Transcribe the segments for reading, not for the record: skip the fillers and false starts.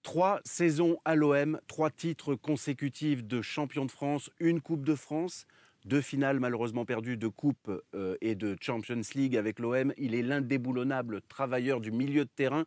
3 saisons à l'OM, 3 titres consécutifs de champion de France, une Coupe de France, 2 finales malheureusement perdues de Coupe et de Champions League avec l'OM. Il est l'indéboulonnable travailleur du milieu de terrain,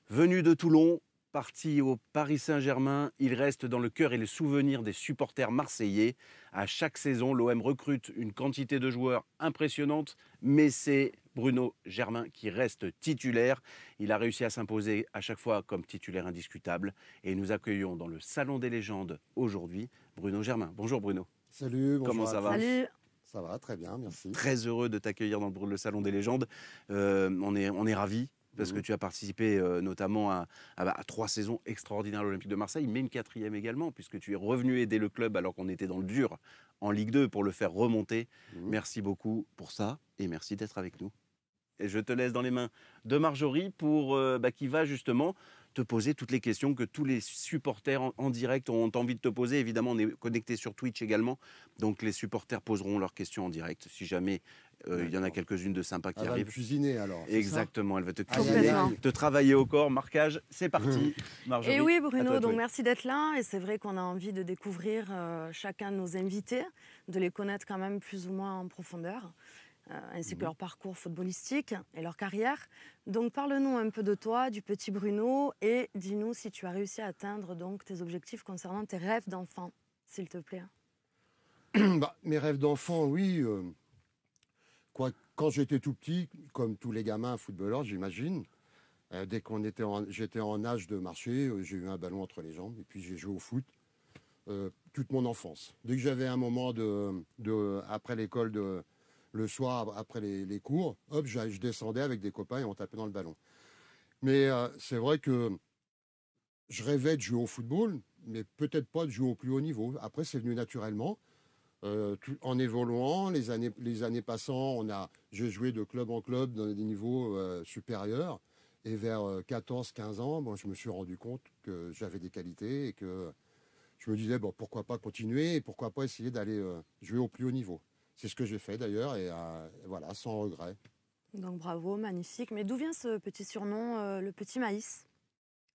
venu de Toulon, parti au Paris Saint-Germain. Il reste dans le cœur et les souvenirs des supporters marseillais. À chaque saison, l'OM recrute une quantité de joueurs impressionnante, mais c'est Bruno Germain qui reste titulaire. Il a réussi à s'imposer à chaque fois comme titulaire indiscutable. Et nous accueillons dans le Salon des légendes aujourd'hui Bruno Germain. Bonjour Bruno. Salut, bonjour. Comment ça va? Salut. Ça va, très bien, merci. Très heureux de t'accueillir dans le Salon des légendes. On est ravis. Parce que tu as participé notamment à 3 saisons extraordinaires à l'Olympique de Marseille, mais une 4e également, puisque tu es revenu aider le club alors qu'on était dans le dur en Ligue 2 pour le faire remonter. Merci beaucoup pour ça et merci d'être avec nous. Et je te laisse dans les mains de Marjorie qui va justement te poser toutes les questions que tous les supporters en direct ont envie de te poser. Évidemment, on est connecté sur Twitch également, donc les supporters poseront leurs questions en direct si jamais il y en a quelques-unes de sympas qui Elle va arrivent. me cuisiner alors. Exactement, elle va Complètement. te travailler au corps. Marquage, c'est parti. Marjorie, Et oui, à toi Bruno, de donc jouer. merci d'être là. Et c'est vrai qu'on a envie de découvrir chacun de nos invités, de les connaître quand même plus ou moins en profondeur, ainsi que leur parcours footballistique et leur carrière. Donc parle-nous un peu de toi, du petit Bruno, et dis-nous si tu as réussi à atteindre donc tes objectifs concernant tes rêves d'enfant, s'il te plaît. Mes rêves d'enfant, oui. Quand j'étais tout petit, comme tous les gamins footballeurs, j'imagine, dès j'étais en âge de marcher, j'ai eu un ballon entre les jambes et puis j'ai joué au foot toute mon enfance. Dès que j'avais un moment après l'école, le soir, après les cours, hop, je descendais avec des copains et on tapait dans le ballon. Mais c'est vrai que je rêvais de jouer au football, mais peut-être pas de jouer au plus haut niveau. Après, c'est venu naturellement. En évoluant, les années passant, j'ai joué de club en club dans des niveaux supérieurs. Et vers 14-15 ans, je me suis rendu compte que j'avais des qualités et que je me disais, pourquoi pas continuer et pourquoi pas essayer d'aller jouer au plus haut niveau. C'est ce que j'ai fait d'ailleurs et voilà, sans regret. Donc bravo, magnifique. Mais d'où vient ce petit surnom, le petit maïs?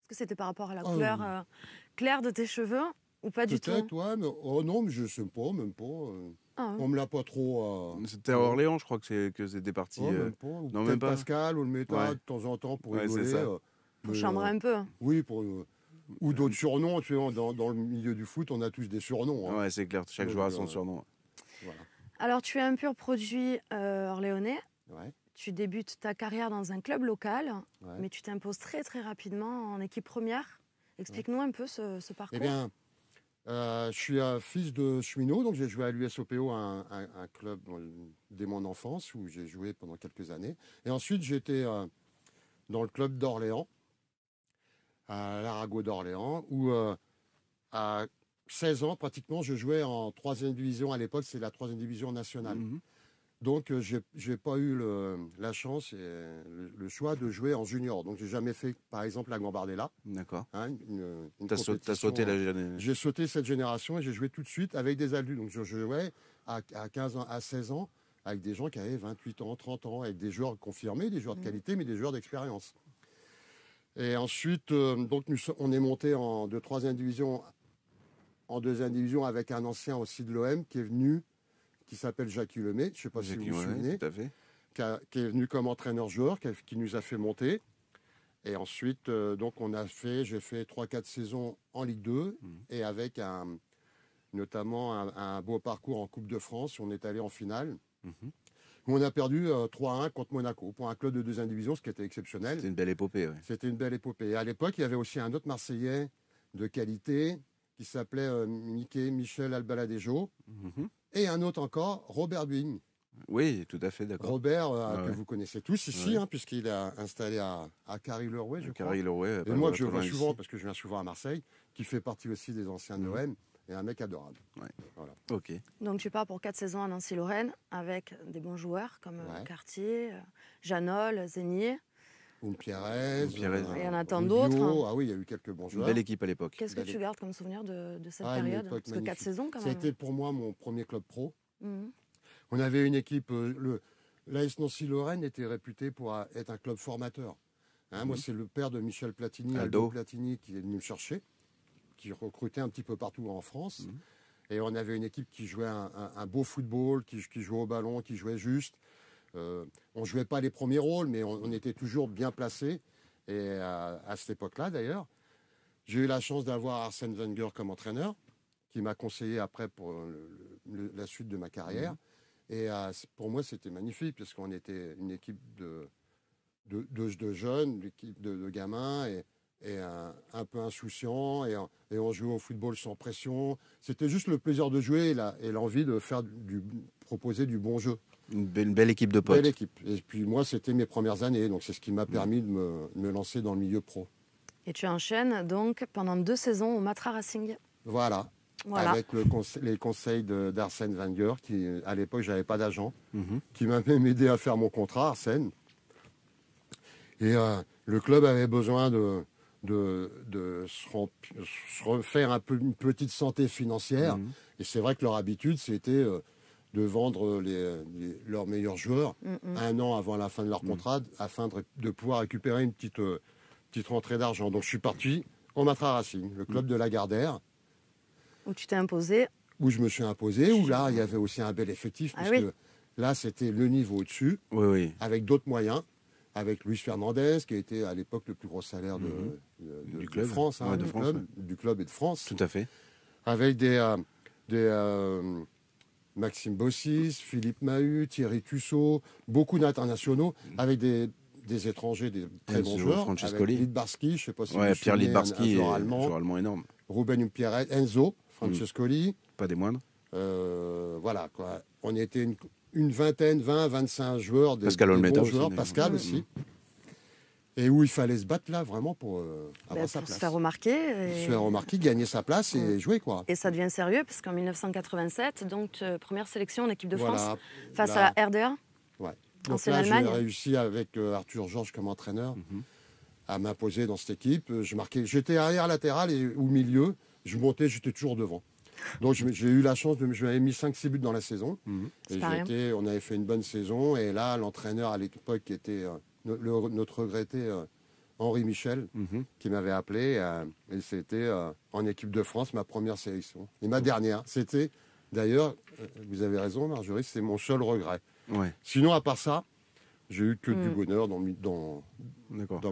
Est-ce que c'était par rapport à la couleur claire de tes cheveux ou pas du tout? Peut-être, ouais, mais non, mais je sais pas, même pas. On me l'a pas trop. C'était à Orléans, je crois que c'était parti. Même pas. Ou Non, peut-être même pas. Pascal, ou le méta Ouais. de temps en temps pour Ouais, rigoler. c'est ça. Pour chambrer un peu. Oui, ou d'autres surnoms. Tu vois, dans le milieu du foot, on a tous des surnoms. Hein. Ouais, c'est clair. Chaque joueur a son surnom. Voilà. Alors, tu es un pur produit orléanais. Ouais. Tu débutes ta carrière dans un club local, Ouais. mais tu t'imposes très très rapidement en équipe première. Explique-nous un peu ce parcours. Eh bien, je suis un fils de cheminot, donc j'ai joué à l'USOPO, un club dès mon enfance, où j'ai joué pendant quelques années. Et ensuite, j'étais dans le club d'Orléans, à l'Arago d'Orléans, où à 16 ans, pratiquement, je jouais en 3e division. À l'époque, c'est la 3e division nationale. Donc, je n'ai pas eu la chance et le choix de jouer en junior. Donc, j'ai jamais fait, par exemple, la Gambardella. D'accord. Hein, T'as sauté la génération. J'ai sauté cette génération et j'ai joué tout de suite avec des adultes. Donc, je jouais à 15 ans, à 16 ans, avec des gens qui avaient 28 ans, 30 ans, avec des joueurs confirmés, des joueurs de qualité, mais des joueurs d'expérience. Et ensuite, donc, on est monté de 3e division en 2e division avec un ancien aussi de l'OM qui est venu, qui s'appelle Jacques Lemay, je ne sais pas si vous vous souvenez, tout à fait. qui est venu comme entraîneur-joueur, qui nous a fait monter. Et ensuite, donc j'ai fait 3-4 saisons en Ligue 2 et avec notamment un beau parcours en Coupe de France. On est allé en finale. Où on a perdu 3-1 contre Monaco pour un club de 2e division, ce qui était exceptionnel. C'était une belle épopée. Ouais. C'était une belle épopée. Et à l'époque, il y avait aussi un autre Marseillais de qualité qui s'appelait Michel Albaladejo. Et un autre encore, Robert Buing. Oui, tout à fait, d'accord. Robert, que vous connaissez tous ici, puisqu'il est installé à Carry-le-Rouet, je crois. Carry-le-Rouet. Et moi, que je vois souvent, parce que je viens souvent à Marseille, qui fait partie aussi des anciens de l'OM, et un mec adorable. Ouais. Voilà. Ok. Donc tu pars pour 4 saisons à Nancy-Lorraine avec des bons joueurs comme Cartier, Janol, Zénier. Pierrez. Il y en a tant d'autres. Ah oui, il y a eu quelques bons joueurs. Belle équipe à l'époque. Qu'est-ce que tu gardes comme souvenir de cette période? Parce que 4 saisons quand même. C'était pour moi mon premier club pro. On avait une équipe, l'AS Nancy-Lorraine était réputé pour être un club formateur. Hein, moi, c'est le père de Michel Platini, Aldo Platini, qui est venu me chercher, qui recrutait un petit peu partout en France. Et on avait une équipe qui jouait un beau football, qui jouait au ballon, qui jouait juste. On ne jouait pas les premiers rôles, mais on était toujours bien placés. Et à cette époque-là, d'ailleurs, j'ai eu la chance d'avoir Arsène Wenger comme entraîneur, qui m'a conseillé après pour la suite de ma carrière. Et pour moi, c'était magnifique, parce qu'on était une équipe de jeunes, une équipe de gamins, et un peu insouciants, et on jouait au football sans pression. C'était juste le plaisir de jouer et l'envie de proposer du bon jeu. Une belle équipe de potes. Belle équipe. Et puis moi, c'était mes premières années, donc c'est ce qui m'a permis de me lancer dans le milieu pro. Et tu enchaînes donc pendant 2 saisons au Matra Racing. Voilà. Avec les conseils d'Arsène Wenger, qui à l'époque, je n'avais pas d'agent, qui m'a même aidé à faire mon contrat, Arsène. Et le club avait besoin de se refaire un peu une petite santé financière. Et c'est vrai que leur habitude, c'était de vendre leurs meilleurs joueurs 1 an avant la fin de leur contrat, afin de pouvoir récupérer une petite rentrée d'argent. Donc je suis parti au Matra Racing, le club de Lagardère. Où tu t'es imposé. Où je me suis imposé, où là, il y avait aussi un bel effectif, parce que là, c'était le niveau au-dessus, avec d'autres moyens, avec Luis Fernandez, qui était à l'époque le plus gros salaire du club, de France, hein, du club et de France. Tout à fait. Avec des Maxime Bossis, Philippe Mahut, Thierry Tussaud, beaucoup d'internationaux, avec des étrangers, des très bons joueurs. Francescoli. Avec Lidbarski, je ne sais pas si Pierre Lidbarski, un joueur allemand énorme. Ruben Umpierre, Enzo, Francescoli. Pas des moindres. Voilà, quoi. On était une vingtaine, 20, 25 joueurs, des bons joueurs, Pascal aussi. Et où il fallait se battre là, vraiment, pour avoir sa place. Se faire remarquer. Se faire remarquer, gagner sa place et jouer, quoi. Et ça devient sérieux, parce qu'en 1987, donc, première sélection en équipe de France, face à la RDA. Ouais. Donc là, j'ai réussi avec Arthur Georges comme entraîneur à m'imposer dans cette équipe. J'étais arrière latéral ou milieu. Je montais, j'étais toujours devant. Donc j'ai eu la chance j'avais mis 5-6 buts dans la saison. Et on avait fait une bonne saison. Et là, l'entraîneur à l'époque qui était notre regretté Henri Michel, qui m'avait appelé. Et c'était en équipe de France, ma première sélection. Et ma dernière. C'était, d'ailleurs, vous avez raison Marjorie, c'est mon seul regret. Sinon, à part ça, j'ai eu que du bonheur dans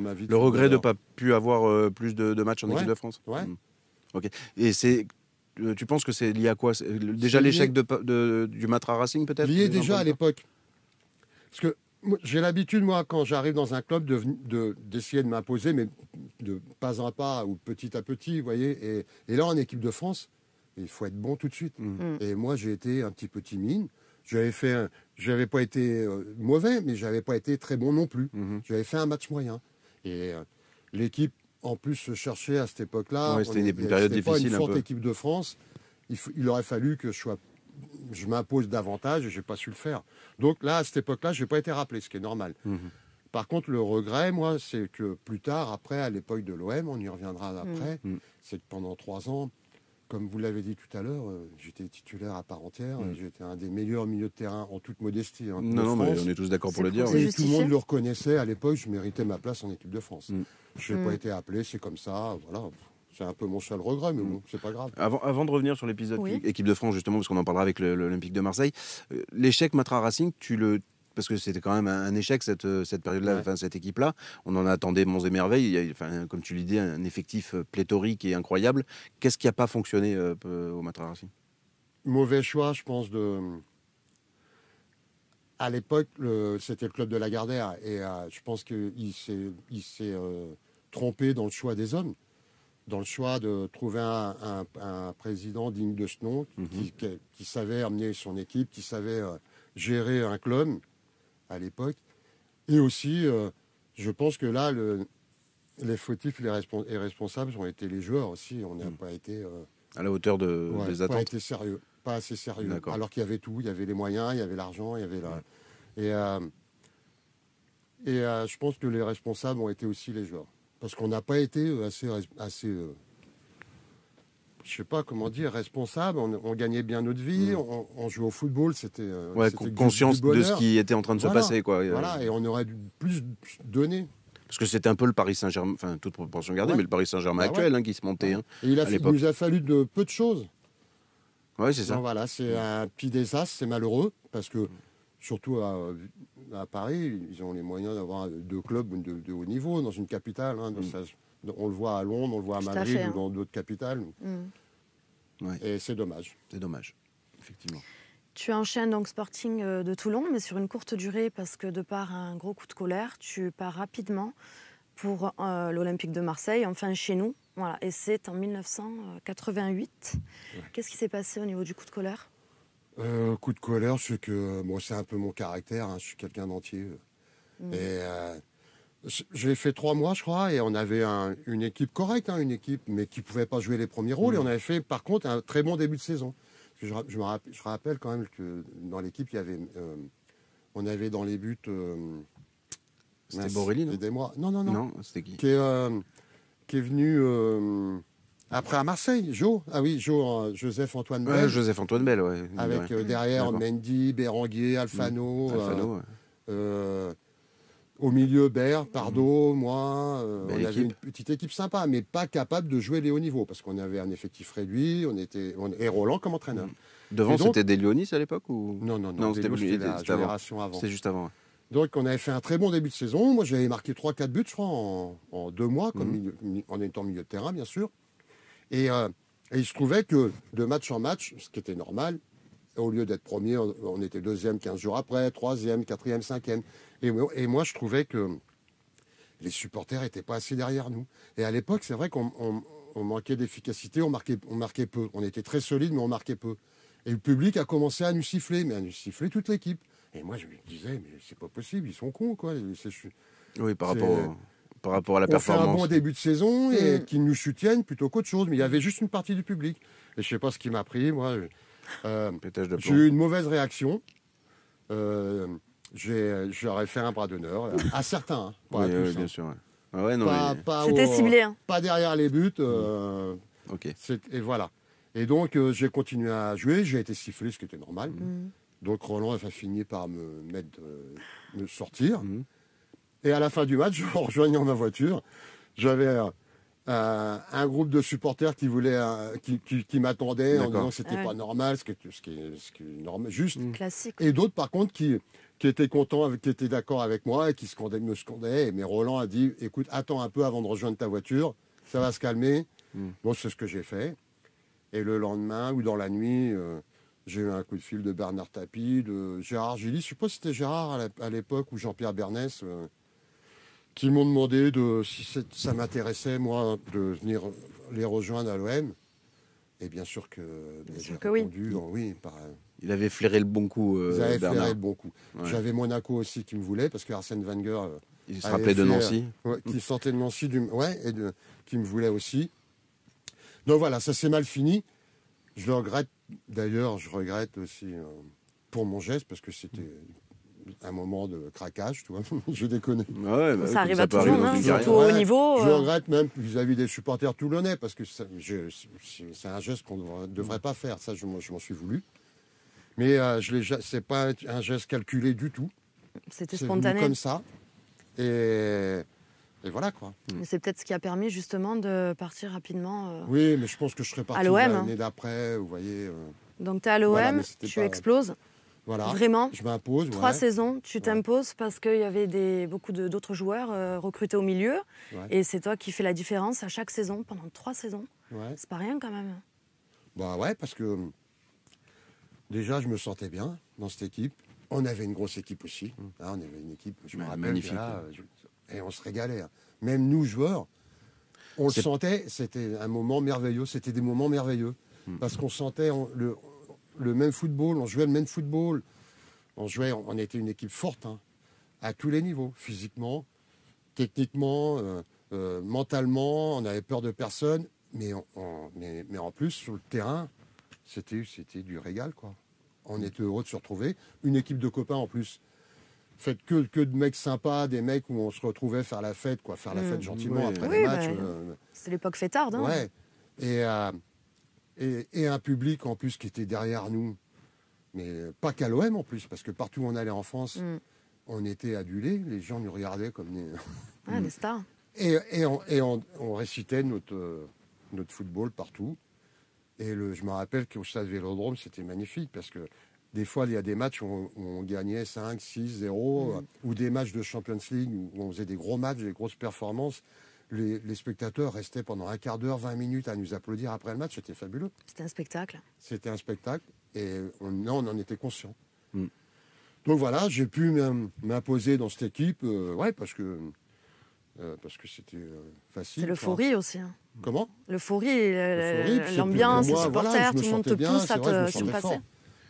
ma vie. Le regret de ne pas pu avoir plus de matchs en équipe de France. Ok. Et tu penses que c'est lié à quoi? Déjà l'échec du Matra Racing, peut-être? Lié déjà à l'époque. Parce que j'ai l'habitude, moi, quand j'arrive dans un club, d'essayer de m'imposer, mais de pas à pas ou petit à petit, vous voyez. Et là, en équipe de France, il faut être bon tout de suite. Et moi, j'ai été un petit peu timide. J'avais pas été mauvais, mais j'avais pas été très bon non plus. J'avais fait un match moyen. Et l'équipe, en plus, se cherchait à cette époque-là. C'était une période difficile. Pas une forte équipe de France. Il aurait fallu que je m'impose davantage et je n'ai pas su le faire. Donc là, à cette époque-là, je n'ai pas été rappelé, ce qui est normal. Par contre, le regret, moi, c'est que plus tard, après, à l'époque de l'OM, on y reviendra après, c'est que pendant 3 ans, comme vous l'avez dit tout à l'heure, j'étais titulaire à part entière. J'étais un des meilleurs milieux de terrain, en toute modestie. Non, mais on est tous d'accord pour le dire. Et tout le monde le reconnaissait. À l'époque, je méritais ma place en équipe de France. Je n'ai pas été appelé, c'est comme ça. Voilà. C'est un peu mon seul regret, mais bon, c'est pas grave. Avant de revenir sur l'épisode équipe de France, justement, parce qu'on en parlera avec l'Olympique de Marseille, l'échec Matra Racing, parce que c'était quand même un échec cette période-là, cette équipe-là. On en attendait monts et merveilles. Il y a, comme tu l'as dit, un effectif pléthorique et incroyable. Qu'est-ce qui n'a pas fonctionné au Matra Racing? Mauvais choix, je pense. À l'époque, c'était le club de Lagardère. Et je pense qu'il s'est trompé dans le choix des hommes. Dans le choix de trouver un président digne de ce nom, qui savait amener son équipe, qui savait gérer un club à l'époque. Et aussi, je pense que là, les fautifs et responsables ont été les joueurs aussi. On n'a pas été... à la hauteur des attentes. Pas été sérieux, pas assez sérieux. Alors qu'il y avait tout, il y avait les moyens, il y avait l'argent, il y avait je pense que les responsables ont été aussi les joueurs. Parce qu'on n'a pas été assez je sais pas comment dire, responsable. On gagnait bien notre vie, on jouait au football, c'était conscience de ce qui était en train de se passer, quoi. Voilà, et on aurait dû plus donner. Parce que c'était un peu le Paris Saint-Germain, enfin toute proportion gardée, Ouais. mais le Paris Saint-Germain Bah actuel qui se montait Et il à l'époque. nous a fallu de peu de choses. Oui, c'est ça. Donc voilà, c'est un petit désastre, c'est malheureux, parce que surtout à Paris, ils ont les moyens d'avoir 2 clubs de haut niveau dans une capitale. Hein, on le voit à Londres, on le voit à Tout à Madrid fait, ou dans d'autres capitales. Ouais. Et c'est dommage. C'est dommage, effectivement. Tu enchaînes donc Sporting de Toulon, mais sur une courte durée, parce que de par un gros coup de colère, tu pars rapidement pour l'Olympique de Marseille, enfin chez nous. Voilà. Et c'est en 1988. Ouais. Qu'est-ce qui s'est passé au niveau du coup de colère? Coup de colère, c'est que moi, c'est un peu mon caractère. Hein, je suis quelqu'un d'entier. Et j'ai fait 3 mois, je crois, et on avait une équipe correcte, hein, une équipe, mais qui ne pouvait pas jouer les premiers rôles. Et on avait fait, par contre, un très bon début de saison. Parce que je rappelle quand même que dans l'équipe, il y avait, on avait dans les buts. C'était Borelli, non? Aidez-moi. Non, non, non. Non, c'était qui? Qui est venu après à Marseille, Jo. Ah oui, Jo, Joseph-Antoine Bell. Joseph-Antoine Bell, ouais. Avec derrière D'accord. Mendy, Béranguier, Alfano. Alfano, Au milieu, Bert, Pardo, moi. Belle on avait équipe. une petite équipe sympa, mais pas capable de jouer les hauts niveaux, parce qu'on avait un effectif réduit, et Roland comme entraîneur. Devant, Et donc- c'était des Lyonis à l'époque ou... Non, non, Non, non, c'était c'était la c'était avant. génération avant. C'est juste avant. Ouais. Donc on avait fait un très bon début de saison. Moi j'avais marqué 3-4 buts, je crois, en 2 mois, en étant milieu de terrain, bien sûr. Et il se trouvait que de match en match, ce qui était normal, au lieu d'être premier, on était deuxième 15 jours après, troisième, quatrième, cinquième. Et moi je trouvais que les supporters n'étaient pas assez derrière nous. Et à l'époque, c'est vrai qu'on manquait d'efficacité, on marquait peu. On était très solide, mais on marquait peu. Et le public a commencé à nous siffler, mais à nous siffler toute l'équipe. Et moi, je me disais, mais c'est pas possible, ils sont cons, quoi. Oui, par C'est- rapport à la On fait un performance. bon début de saison et qu'ils nous soutiennent plutôt qu'autre chose. Mais il y avait juste une partie du public. Et je sais pas ce qui m'a pris, moi. Pétage de J'ai plomb. eu une mauvaise réaction. J'aurais fait un bras d'honneur à certains, hein, pas à Oui, tous, oui, bien hein. sûr. Ouais. Ah ouais, non, C'était ciblé. Hein. Pas derrière les buts. Ok. Et voilà. Et donc, j'ai continué à jouer. J'ai été sifflé, ce qui était normal. Donc, Roland a fini par me sortir. Et à la fin du match, en rejoignant ma voiture, j'avais un groupe de supporters qui m'attendaient en D'accord. disant que c'était Ouais. pas normal, ce qui est normal, juste. Classique. Et d'autres, par contre, qui étaient contents, qui étaient d'accord avec moi et qui me scandaient. Mais Roland a dit, écoute, attends un peu avant de rejoindre ta voiture, ça va se calmer. Bon, c'est ce que j'ai fait. Et le lendemain ou dans la nuit, j'ai eu un coup de fil de Bernard Tapie, de Gérard Gilly, je ne sais pas si c'était Gérard à l'époque, ou Jean-Pierre Bernès, qui m'ont demandé si ça m'intéressait, moi, de venir les rejoindre à l'OM. Et bien sûr que j'ai sûr que oui. répondu, oui, Il avait flairé le bon coup, ils avaient Bernard. flairé le bon coup. Ouais. J'avais Monaco aussi qui me voulait, parce que Arsène Wenger, Il se avait rappelait de fait, Nancy. qui sortait de Nancy, qui me voulait aussi. Donc voilà, ça s'est mal fini. Je le regrette, d'ailleurs, je regrette aussi pour mon geste, parce que c'était un moment de craquage, tu vois, je déconne. Ouais, bah, Ça arrive à peut tout le monde, arriver dans hein, une surtout carrière. au haut niveau. Je regrette même vis-à-vis des supporters toulonnais, parce que c'est un geste qu'on ne devrait pas faire, ça je m'en suis voulu. Mais c'est pas un geste calculé du tout. C'était C'est venu spontané. comme ça. Et voilà quoi. Et c'est peut-être ce qui a permis justement de partir rapidement. Oui, mais je pense que je serais parti l'OM, l'année d'après, vous voyez. Donc tu es à l'OM, Voilà, mais c'était tu pas- exploses. Voilà. Vraiment. Je m'impose. 3 ouais. saisons, tu t'imposes parce qu'il y avait beaucoup d'autres joueurs recrutés au milieu. Ouais. Et c'est toi qui fais la différence à chaque saison, pendant 3 saisons. Ouais. C'est pas rien quand même. Bah ouais, parce que déjà, je me sentais bien dans cette équipe. On avait une grosse équipe aussi. Hein, on avait une équipe, je me Ouais, rappelle, magnifique, là, et on se régalait. Hein. Même nous, joueurs, on le sentait, c'était un moment merveilleux. C'était des moments merveilleux. Parce qu'on sentait le même football, on jouait le même football. On était une équipe forte, hein, à tous les niveaux, physiquement, techniquement, mentalement, on avait peur de personne. Mais en plus, sur le terrain, c'était du régal, quoi. On était heureux de se retrouver. Une équipe de copains, en plus, faite que de mecs sympas, des mecs où on se retrouvait faire la fête, quoi. Faire la fête gentiment Ouais. après Oui, les matchs. C'est l'époque fêtarde. Hein. Ouais. Et un public, en plus, qui était derrière nous. Mais pas qu'à l'OM, en plus, parce que partout où on allait en France, on était adulés, les gens nous regardaient comme Des stars. on récitait notre football partout. Et je me rappelle qu'au stade Vélodrome, c'était magnifique parce que des fois, il y a des matchs où on gagnait 5, 6, 0, ou des matchs de Champions League où on faisait des gros matchs, des grosses performances. Les spectateurs restaient pendant un quart d'heure, 20 minutes à nous applaudir après le match. C'était fabuleux. C'était un spectacle. C'était un spectacle et on en était conscients. Donc voilà, j'ai pu m'imposer dans cette équipe, parce que c'était facile. C'est l'euphorie aussi. Hein. Comment? L'euphorie, L'euphorie, l'ambiance, les moi, supporters, voilà, je me tout le monde te sentais bien, pousse c'est à vrai, te surpasser.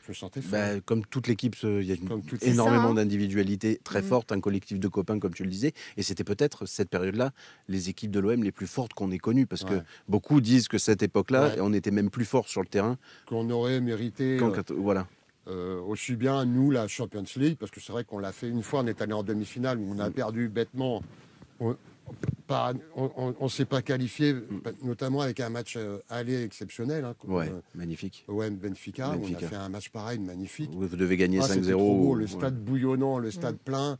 Je me sentais fort. Comme toute l'équipe, il y a C'est énormément ça, hein. d'individualités très fortes, un collectif de copains, comme tu le disais. Et c'était peut-être, cette période-là, les équipes de l'OM les plus fortes qu'on ait connues. Parce que beaucoup disent que cette époque-là, on était même plus fort sur le terrain. Qu'on aurait mérité Voilà. aussi bien, nous, la Champions League, parce que c'est vrai qu'on l'a fait une fois, on est allé en demi-finale, où on a perdu bêtement. On ne s'est pas qualifié, notamment avec un match aller exceptionnel. Hein, magnifique. Benfica, on a fait un match pareil, magnifique. Vous devez gagner 5-0. C'était trop beau, le stade bouillonnant, le stade plein,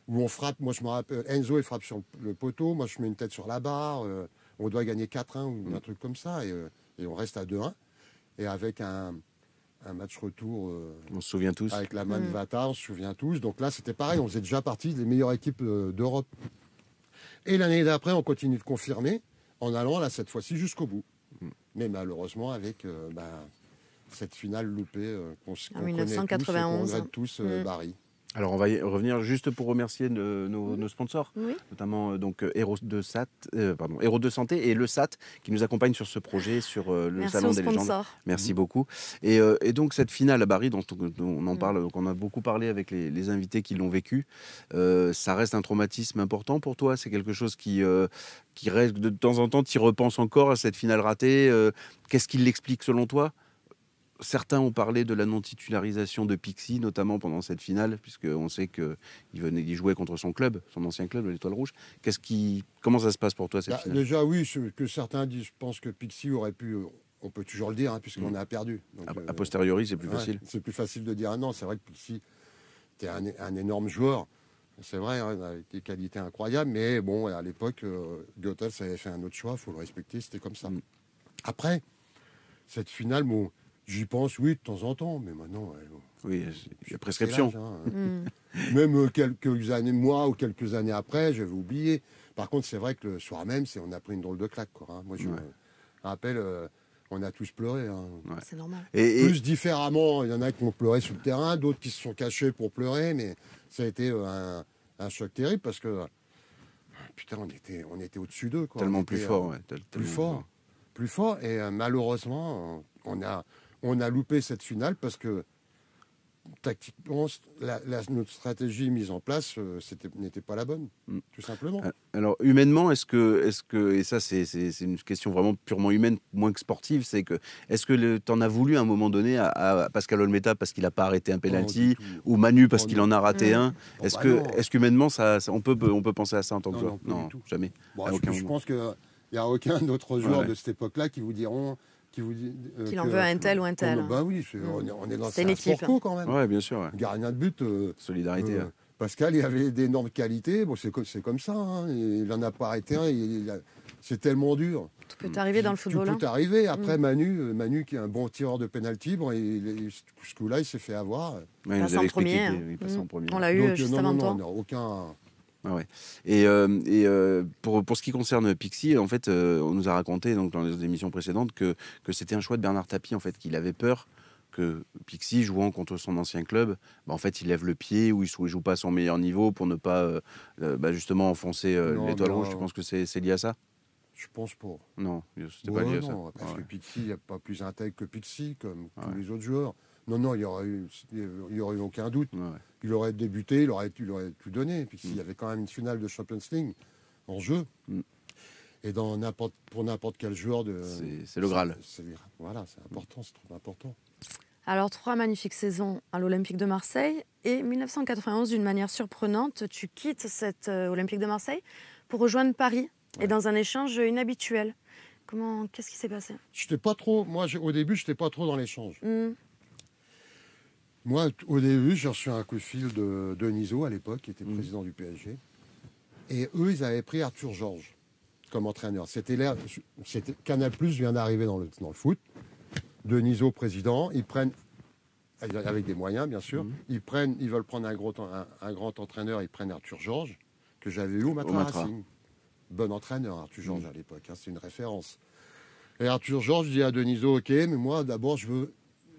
où on frappe. Moi, je me rappelle, Enzo, il frappe sur le poteau, moi, je mets une tête sur la barre. On doit gagner 4-1 ou un truc comme ça, et on reste à 2-1. Et avec un match retour, on se souvient tous. Avec la main de Vata, on se souvient tous. Donc là, c'était pareil, on faisait déjà partie des meilleures équipes d'Europe. Et l'année d'après, on continue de confirmer en allant, là, cette fois-ci, jusqu'au bout. Mais malheureusement, avec cette finale loupée qu'on connaît tous et qu'on regrette tous, Barry. Alors, on va y revenir juste pour remercier nos sponsors, notamment Héros de Santé et le SAT qui nous accompagnent sur ce projet, sur le Salon des légendes. Merci beaucoup. Et donc, cette finale à Barry, dont on en parle, donc on a beaucoup parlé avec les invités qui l'ont vécu, ça reste un traumatisme important pour toi? C'est quelque chose qui reste de temps en temps, tu y repenses encore à cette finale ratée? Qu'est-ce qui l'explique selon toi? Certains ont parlé de la non-titularisation de Pixie, notamment pendant cette finale, puisqu'on sait qu'il jouait contre son club, son ancien club, l'Étoile Rouge. Comment ça se passe pour toi, cette finale? Déjà, oui, ce que certains disent, je pense que Pixie aurait pu... On peut toujours le dire, hein, puisqu'on a perdu. Donc, a posteriori, c'est plus facile. C'est plus facile de dire non. C'est vrai que Pixie était un énorme joueur. C'est vrai, hein, il a des qualités incroyables. Mais bon, à l'époque, Goethals avait fait un autre choix, il faut le respecter, c'était comme ça. Après, cette finale, bon... J'y pense, oui, de temps en temps, mais maintenant... Oui, il y a prescription. Même quelques années, moi ou quelques années après, j'avais oublié. Par contre, c'est vrai que le soir même, on a pris une drôle de claque. Quoi, hein. Moi, je me rappelle, on a tous pleuré. Hein. C'est normal. Plus différemment, il y en a qui ont pleuré sur le terrain, d'autres qui se sont cachés pour pleurer, mais ça a été un choc terrible parce que, putain, on était au-dessus d'eux. Tellement plus fort. Plus fort, et malheureusement, on a loupé cette finale parce que tactiquement, notre stratégie mise en place n'était pas la bonne, tout simplement. Alors, humainement, est-ce que et ça, c'est une question vraiment purement humaine, moins que sportive, c'est que, est-ce que tu en as voulu à un moment donné à Pascal Olmeta parce qu'il n'a pas arrêté un penalty, ou Manu parce qu'il en a raté un? Est-ce qu'humainement, on peut penser à ça en tant que joueur? Non, jamais. Bon, je pense qu'il n'y a aucun autre joueur de cette époque-là qui vous diront... Qu'il en veut un tel ou un tel. Ben oui, on est dans un sport co quand même. Oui, bien sûr. Gardien de but. Solidarité. Pascal, il avait d'énormes qualités. Bon, c'est comme ça. Hein. Il n'en a pas arrêté un. C'est tellement dur. Tout peut arriver dans le football. Tout peut arriver. Après, Manu, qui est un bon tireur de pénalty, ce coup-là, il s'est fait avoir. Il passe en premier. On l'a eu juste avant toi. Non, aucun... Ah ouais. Et pour ce qui concerne Pixie, en fait, on nous a raconté donc, dans les émissions précédentes que c'était un choix de Bernard Tapie, en fait, qu'il avait peur que Pixie, jouant contre son ancien club, en fait, il lève le pied ou il joue pas à son meilleur niveau pour ne pas justement enfoncer l'Étoile Rouge. Tu penses que c'est lié à ça? Je pense pas. Non, c'était pas lié à ça. Parce que Pixie n'est pas plus intègre que Pixie, comme tous les autres joueurs. Non, il n'y aurait eu aucun doute. Il aurait débuté, il aurait tout donné. Puis s'il y avait quand même une finale de Champions League en jeu, et pour n'importe quel joueur... C'est le Graal. Voilà, c'est important, c'est trop important. Alors, 3 magnifiques saisons à l'Olympique de Marseille. Et 1991, d'une manière surprenante, tu quittes cet Olympique de Marseille pour rejoindre Paris. Et dans un échange inhabituel. Qu'est-ce qui s'est passé? J'étais pas trop... Moi, au début, je n'étais pas trop dans l'échange. Moi, au début, j'ai reçu un coup de fil de Denisot, à l'époque, qui était président du PSG. Et eux, ils avaient pris Arthur Georges comme entraîneur. Canal+ vient d'arriver dans le foot. Denisot, président. Ils prennent, avec des moyens, bien sûr, ils veulent prendre un grand entraîneur, ils prennent Arthur Georges, que j'avais eu au Matra Racing. Bon entraîneur, Arthur Georges, à l'époque. Hein, c'est une référence. Et Arthur Georges dit à Denisot, OK, mais moi, d'abord, je veux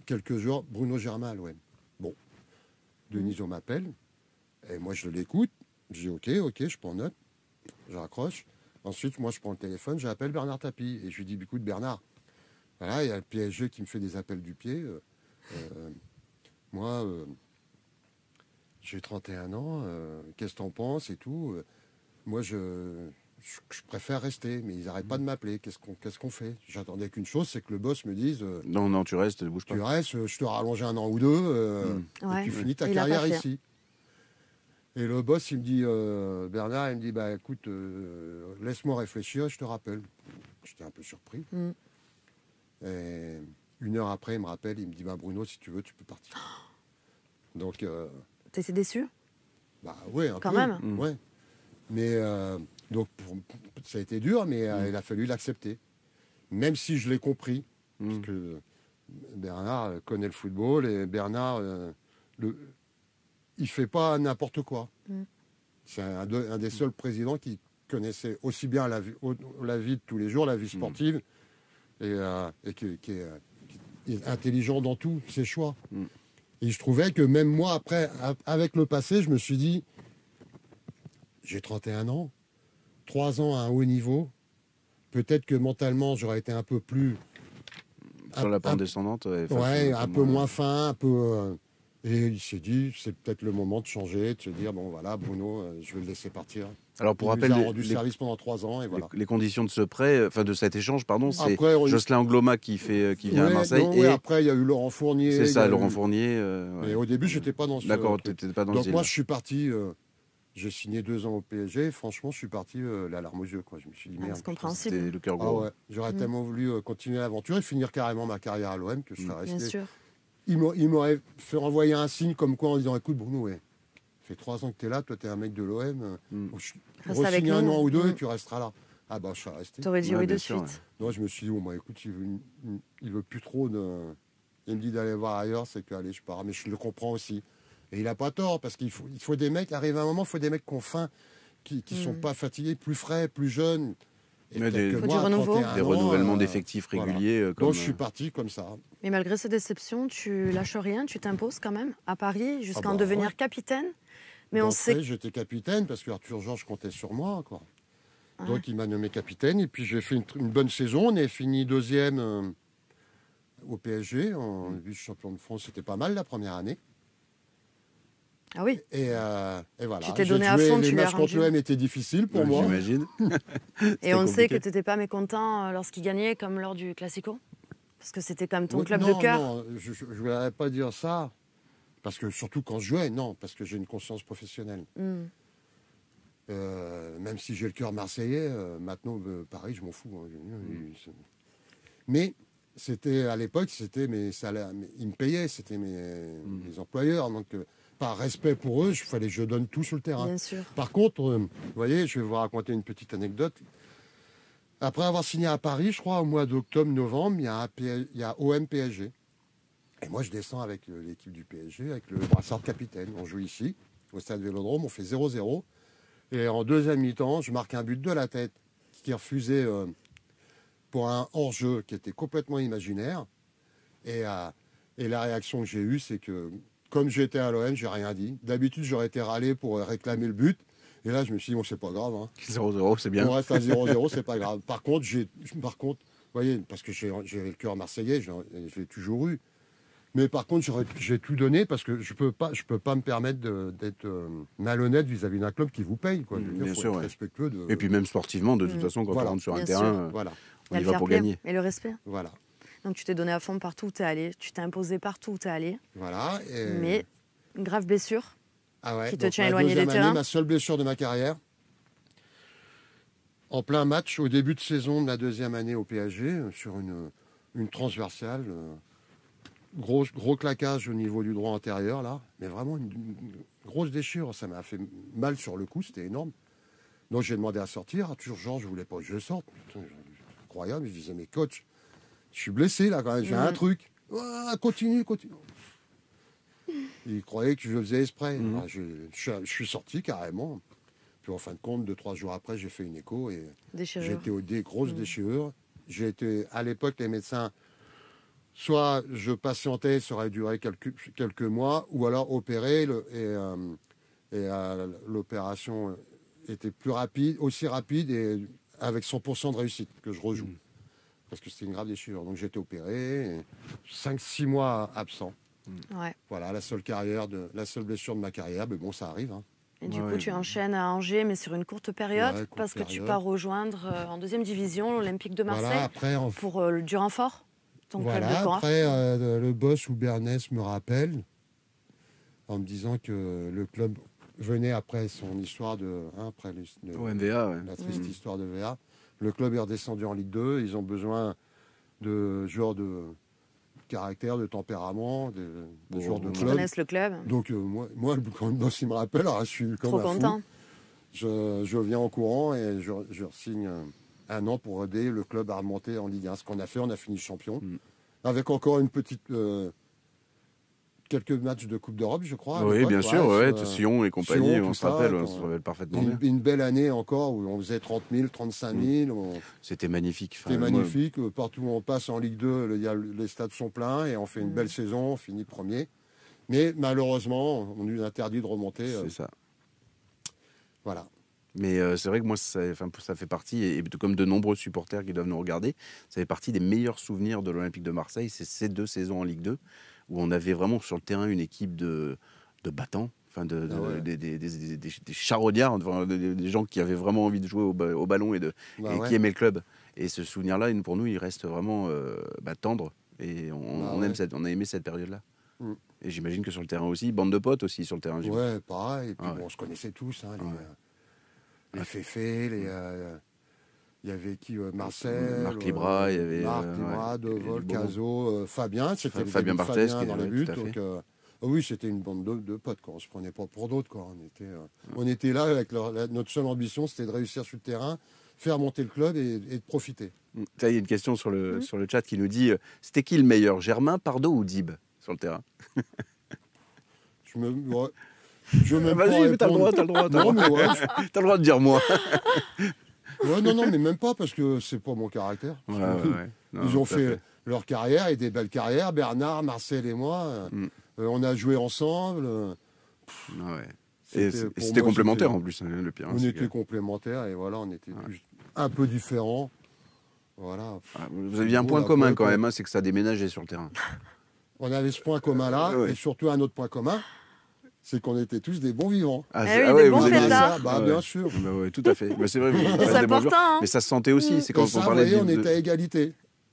quelques jours Bruno Germain à l'OM. Bon. Denisot m'appelle, et moi, je l'écoute. Je dis, OK, je prends note. Je raccroche. Ensuite, moi, je prends le téléphone, j'appelle Bernard Tapie. Et je lui dis, écoute, Bernard, voilà, il y a le PSG qui me fait des appels du pied. Moi, j'ai 31 ans, qu'est-ce que t'en penses et tout. Moi, je préfère rester, mais ils n'arrêtent pas de m'appeler. Qu'est-ce qu'on fait? J'attendais qu'une chose, c'est que le boss me dise non, tu restes, bouge pas. tu restes, je te rallonge un an ou deux, et tu finis ta carrière ici. Et le boss, il me dit, Bernard, il me dit, bah écoute, laisse-moi réfléchir, je te rappelle. J'étais un peu surpris. Et 1 heure après, il me rappelle, il me dit, bah Bruno, si tu veux, tu peux partir. Donc. T'étais déçu? Bah oui, un Quand peu. même. Ouais. Mais donc ça a été dur, mais il a fallu l'accepter. Même si je l'ai compris, parce que Bernard connaît le football et Bernard, il fait pas n'importe quoi. C'est un des seuls présidents qui connaissait aussi bien la vie de tous les jours, la vie sportive, et qui est intelligent dans tous ses choix. Et je trouvais que même moi, après, avec le passé, je me suis dit, j'ai 31 ans, 3 ans à un haut niveau, peut-être que mentalement, j'aurais été un peu plus... Sur la pente descendante, un peu moins fin, un peu... et il s'est dit, c'est peut-être le moment de changer, de se dire, bon voilà, Bruno, je vais le laisser partir. Alors pour il rappel, nous a rendu service pendant 3 ans, et voilà. Les conditions de ce prêt, enfin de cet échange, pardon, c'est Après, Jocelyn Angloma qui vient à Marseille. Et après, il y a eu Laurent Fournier. C'est ça, Laurent Fournier. Et au début, j'étais pas dans ce... D'accord, t'étais pas dans ce... Donc moi, je suis parti... j'ai signé 2 ans au PSG. Franchement, je suis parti la larme aux yeux, quoi. Je me suis dit, merde. C'est compréhensible. C'était le cœur gros. J'aurais tellement voulu continuer l'aventure et finir carrément ma carrière à l'OM que je serais resté. Bien sûr. Il m'aurait fait renvoyer un signe comme quoi en disant, écoute, Bruno, ça fait 3 ans que tu es là, toi, tu es un mec de l'OM. Reste avec re-signe un nous. an ou deux et tu resteras là. Ah bah, je serais resté. T'aurais dit oui de sûr, suite. Non, je me suis dit, bon, bah, écoute, il veut plus trop de... Il me dit d'aller voir ailleurs, c'est que, allez, je pars. Mais je le comprends aussi. Et il n'a pas tort, parce qu'il faut des mecs, arrive un moment, il faut des mecs qui ont faim, qui ne sont pas fatigués, plus frais, plus jeunes. Et Ouais, Faut du renouveau. Des renouvellements d'effectifs réguliers. Voilà. Donc je suis parti comme ça. Mais malgré ces déceptions, tu lâches rien, tu t'imposes quand même à Paris jusqu'à en bah, devenir capitaine. Mais on sait. J'étais capitaine parce qu'Arthur Georges comptait sur moi, quoi. Donc il m'a nommé capitaine et puis j'ai fait une bonne saison. On est fini 2e au PSG en vice-champion de France. C'était pas mal la première année. Ah oui. Et voilà. Tu t'es donné à fond, les tu l'as matchs contre l'OM étaient difficiles pour moi. J'imagine. Et on sait que compliqué. tu n'étais pas mécontent lorsqu'il gagnait, comme lors du Classico. Parce que c'était quand même ton Oui, club non, de cœur. Non, je ne voudrais pas dire ça. Parce que surtout quand je jouais, non, parce que j'ai une conscience professionnelle. Même si j'ai le cœur marseillais, maintenant, Paris, je m'en fous. Hein. Mais c'était à l'époque, c'était mes salaires. Ils me payaient, c'était mes employeurs. Donc, par respect pour eux, il fallait que je donne tout sur le terrain. Bien sûr. Par contre, vous voyez, je vais vous raconter une petite anecdote. Après avoir signé à Paris, je crois, au mois d'octobre-novembre, il y a OM PSG. Et moi, je descends avec l'équipe du PSG, avec le brassard de capitaine. On joue ici, au stade Vélodrome, on fait 0-0. Et en deuxième mi-temps, je marque un but de la tête qui est refusé pour un hors-jeu qui était complètement imaginaire. Et la réaction que j'ai eue, c'est que comme j'étais à l'OM, j'ai rien dit. D'habitude, j'aurais été râlé pour réclamer le but. Et là, je me suis dit, bon, c'est pas grave. Hein. 0-0, c'est bien. On reste à 0-0, c'est pas grave. Par contre, vous voyez, parce que j'avais le cœur marseillais, je l'ai toujours eu. Mais par contre, j'ai tout donné parce que je peux pas me permettre d'être malhonnête vis-à-vis d'un club qui vous paye. Quoi. Bien faut sûr, être ouais. respectueux de... Et puis même sportivement, de toute façon, quand on rentre sur un Bien terrain, sûr. Voilà. on Il y a y le va fair pour play gagner. et le respect. Voilà. Donc tu t'es donné à fond partout où tu es allé. Tu t'es imposé partout où tu es allé. Voilà. Et... Mais une grave blessure. Ah ouais, qui te donc tient ma éloigné des deuxième année, terrains. ma seule blessure de ma carrière. En plein match, au début de saison de la deuxième année au PSG, sur une transversale. gros claquage au niveau du droit antérieur, là. Mais vraiment une grosse déchirure. Ça m'a fait mal sur le coup, c'était énorme. Donc j'ai demandé à sortir. Toujours, genre, je voulais pas que je sorte. Putain, incroyable. Je disais, mais coach, je suis blessé, là, quand même. J'ai un truc. Ah, continue. Il croyait que je le faisais exprès. Alors, je suis sorti carrément. Puis en fin de compte, 2-3 jours après, j'ai fait une écho et j'ai été aux grosses déchirures. J'ai été, à l'époque, les médecins, soit je patientais, ça aurait duré quelques mois, ou alors opérer, l'opération était plus rapide, aussi rapide et avec 100% de réussite que je rejoue. Parce que c'était une grave déchirure. Donc j'ai été opéré, 5-6 mois absent. Ouais. Voilà, la seule blessure de ma carrière, mais bon, ça arrive. Hein. Et du coup, tu enchaînes à Angers, mais sur une courte période, parce que tu pars rejoindre en 2e division l'Olympique de Marseille voilà, après, pour du renfort. Ton club de Caen. Après, le boss ou Bernès me rappelle en me disant que le club venait après son histoire après la triste histoire de VA. Le club est redescendu en Ligue 2. Ils ont besoin de joueurs de caractère, de tempérament, de joueurs de club. Ils connaissent le club. Donc moi, quand le boss il me rappelle, alors, je suis comme trop content. Je viens en courant et je signe un an pour aider le club à remonter en Ligue 1. Ce qu'on a fait, on a fini champion. Avec encore une petite... quelques matchs de Coupe d'Europe, je crois. Oui, bien sûr, Sion et compagnie, on se rappelle parfaitement bien. Une belle année encore où on faisait 30 000, 35 000. C'était magnifique. C'était magnifique. Partout où on passe en Ligue 2, les stades sont pleins et on fait une belle saison, on finit premier. Mais malheureusement, on nous interdit de remonter. C'est ça. Voilà. Mais c'est vrai que moi, ça fait partie, et comme de nombreux supporters qui doivent nous regarder, ça fait partie des meilleurs souvenirs de l'Olympique de Marseille. C'est ces 2 saisons en Ligue 2 où on avait vraiment sur le terrain une équipe de battants, des charognards, des gens qui avaient vraiment envie de jouer au ballon et qui aimaient le club. Et ce souvenir-là, pour nous, il reste vraiment tendre. Et on a aimé cette période-là. Et j'imagine que sur le terrain aussi, bande de potes aussi sur le terrain. Ouais, pareil. Et puis on se connaissait tous. Hein, les Féfés, il y avait qui Marcel, Marc Libra, il y avait Devol, Cazot, Fabien, c'était Fabien Barthès dans les buts. Donc, oui, c'était une bande de potes, quoi. On se prenait pas pour d'autres, quoi. On était là avec notre seule ambition, c'était de réussir sur le terrain, faire monter le club et de profiter. Il y a une question sur le chat qui nous dit c'était qui le meilleur, Germain, Pardo ou Dib sur le terrain? Vas-y, mais t'as le droit. Non, mais t'as le droit de dire moi. Non, mais même pas, parce que c'est pas mon caractère. Ils ont fait leur carrière et des belles carrières. Bernard, Marcel et moi, on a joué ensemble. C'était complémentaire en plus, le pire. On était complémentaires et voilà, on était un peu différents. Voilà. Vous aviez un point commun quand même, c'est que ça déménageait sur le terrain. On avait ce point commun-là, et surtout un autre point commun, c'est qu'on était tous des bons vivants. Des bons fêtards. Bien sûr. Tout à fait. C'est vrai. C'est important. Mais ça se sentait aussi. C'est quand on parlait. On était à égalité.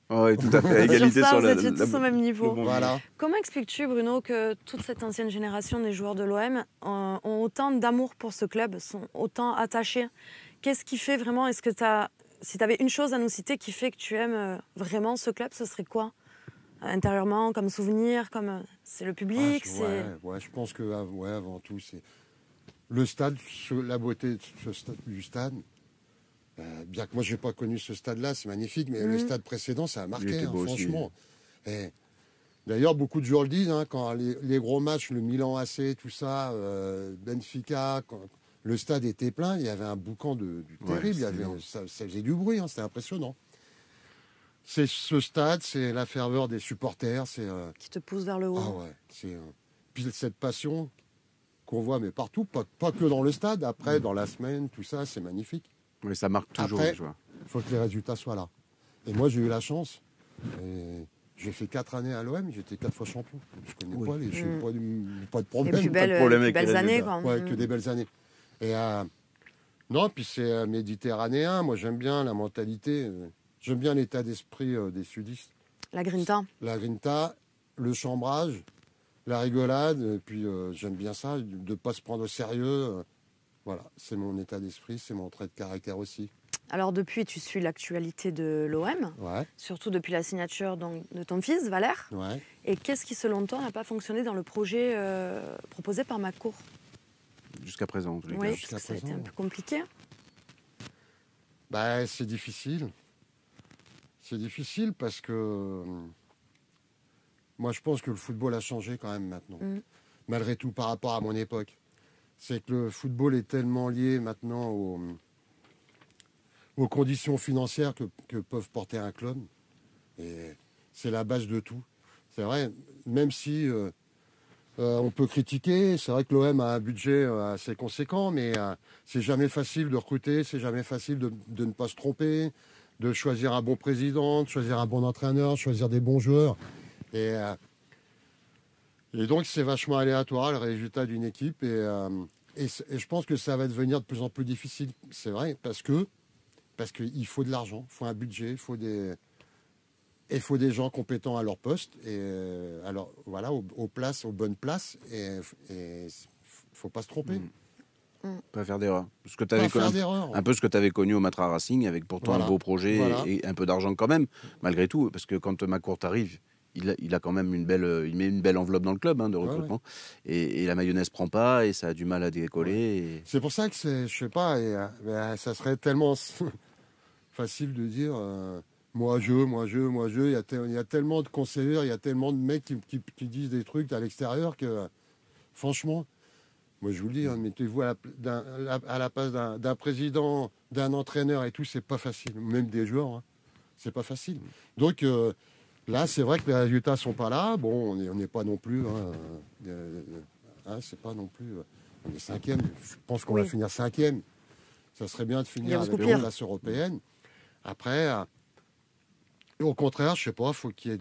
Oui, tout à fait. À égalité sur vous étiez tous au même niveau. Voilà. Comment expliques-tu, Bruno, que toute cette ancienne génération des joueurs de l'OM ont autant d'amour pour ce club, sont autant attachés? Qu'est-ce qui fait vraiment, si tu avais une chose à nous citer qui fait que tu aimes vraiment ce club, ce serait quoi? Intérieurement, comme souvenir, c'est le public, je pense que avant tout, c'est le stade, la beauté du stade. Bien que moi, je n'ai pas connu ce stade-là, c'est magnifique, mais le stade précédent, ça a marqué, franchement. D'ailleurs, beaucoup de joueurs le disent, quand les gros matchs, le Milan AC, tout ça, Benfica, quand le stade était plein, il y avait un boucan terrible, ça faisait du bruit, c'était impressionnant. C'est ce stade, c'est la ferveur des supporters. Qui te pousse vers le haut. Puis cette passion qu'on voit, mais partout, pas que dans le stade. Après, dans la semaine, tout ça, c'est magnifique. Oui, ça marque toujours. Après, il faut que les résultats soient là. Et moi, j'ai eu la chance. J'ai fait 4 années à l'OM, j'étais 4 fois champion. Je connais pas pas de problème. Les plus belles années, quoi. Que des belles années. Et non, puis c'est méditerranéen. Moi, j'aime bien la mentalité. J'aime bien l'état d'esprit des sudistes. La grinta. La grinta, le chambrage, la rigolade, et puis j'aime bien ça, de ne pas se prendre au sérieux. Voilà, c'est mon état d'esprit, c'est mon trait de caractère aussi. Alors depuis, tu suis l'actualité de l'OM, Ouais, surtout depuis la signature donc, de ton fils, Valère. ouais. Et qu'est-ce qui, selon toi, n'a pas fonctionné dans le projet proposé par McCourt? Jusqu'à présent, en tous les cas. Oui, jusqu'à parce que ça a été présent. un peu compliqué. Bah, c'est difficile. C'est difficile parce que moi, je pense que le football a changé quand même maintenant. Malgré tout, par rapport à mon époque. C'est que le football est tellement lié maintenant aux conditions financières que peuvent porter un club. Et c'est la base de tout. C'est vrai, même si on peut critiquer, c'est vrai que l'OM a un budget assez conséquent, mais c'est jamais facile de recruter, c'est jamais facile de ne pas se tromper, de choisir un bon président, de choisir un bon entraîneur, de choisir des bons joueurs. Et donc c'est vachement aléatoire le résultat d'une équipe. Et je pense que ça va devenir de plus en plus difficile, c'est vrai, parce qu'il faut de l'argent, il faut un budget, il faut des gens compétents à leur poste, et alors voilà, aux bonnes places, et faut pas se tromper. Pas faire d'erreur. Ce que tu Pas avais faire d'erreur. un peu ce que tu avais connu au Matra Racing, avec pourtant Voilà. un beau projet Voilà. et un peu d'argent quand même, malgré tout. Parce que quand McCourt arrive, il a quand même il met une belle enveloppe dans le club de recrutement. Et la mayonnaise prend pas et ça a du mal à décoller. C'est pour ça que je sais pas, ça serait tellement facile de dire moi je. Il y a tellement de conseillers, il y a tellement de mecs qui disent des trucs à l'extérieur que franchement, moi je vous le dis, mettez-vous à la place d'un président, d'un entraîneur et tout, c'est pas facile. Même des joueurs, c'est pas facile. Donc là, c'est vrai que les résultats sont pas là. Bon, on n'est pas non plus, c'est pas non plus. On est cinquième. Je pense qu'on va finir cinquième. Ça serait bien de finir avec la place européenne. Après, au contraire, je sais pas, faut qu'il y ait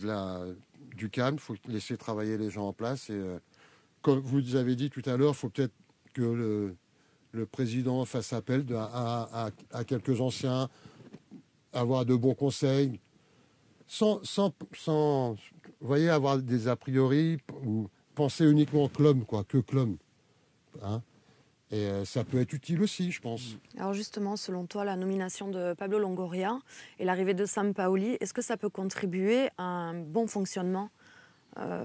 du calme, il faut laisser travailler les gens en place. Et comme vous avez dit tout à l'heure, il faut peut-être que le président fasse appel à quelques anciens, avoir de bons conseils, sans vous voyez, avoir des a priori ou penser uniquement au club, que club. Et ça peut être utile aussi, je pense. Alors justement, selon toi, la nomination de Pablo Longoria et l'arrivée de Sampaoli, est-ce que ça peut contribuer à un bon fonctionnement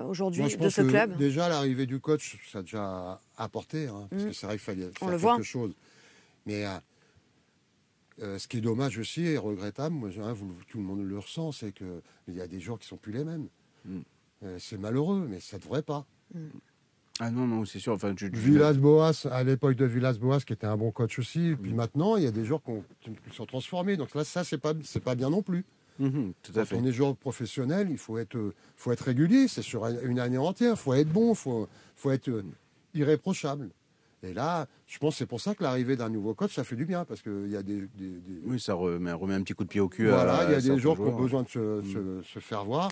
aujourd'hui de ce club? Déjà, l'arrivée du coach, ça a déjà apporté, parce que c'est vrai qu'il fallait faire quelque chose. Mais ce qui est dommage aussi et regrettable, tout le monde le ressent, c'est qu'il y a des joueurs qui ne sont plus les mêmes. C'est malheureux, mais ça ne devrait pas. Ah non, c'est sûr. Enfin, Villas-Boas, à l'époque de Villas-Boas, qui était un bon coach aussi. Et puis maintenant, il y a des joueurs qui sont transformés. Donc là, ça, c'est pas bien non plus. Tout à fait. Quand on est joueur professionnel, il faut être régulier. C'est sur une année entière. Il faut être bon. Il faut être irréprochable. Et là, je pense que c'est pour ça que l'arrivée d'un nouveau coach, ça fait du bien. Parce qu'il y a des... Oui, ça remet un petit coup de pied au cul. Voilà, il y a des joueurs qui ont besoin de se faire voir.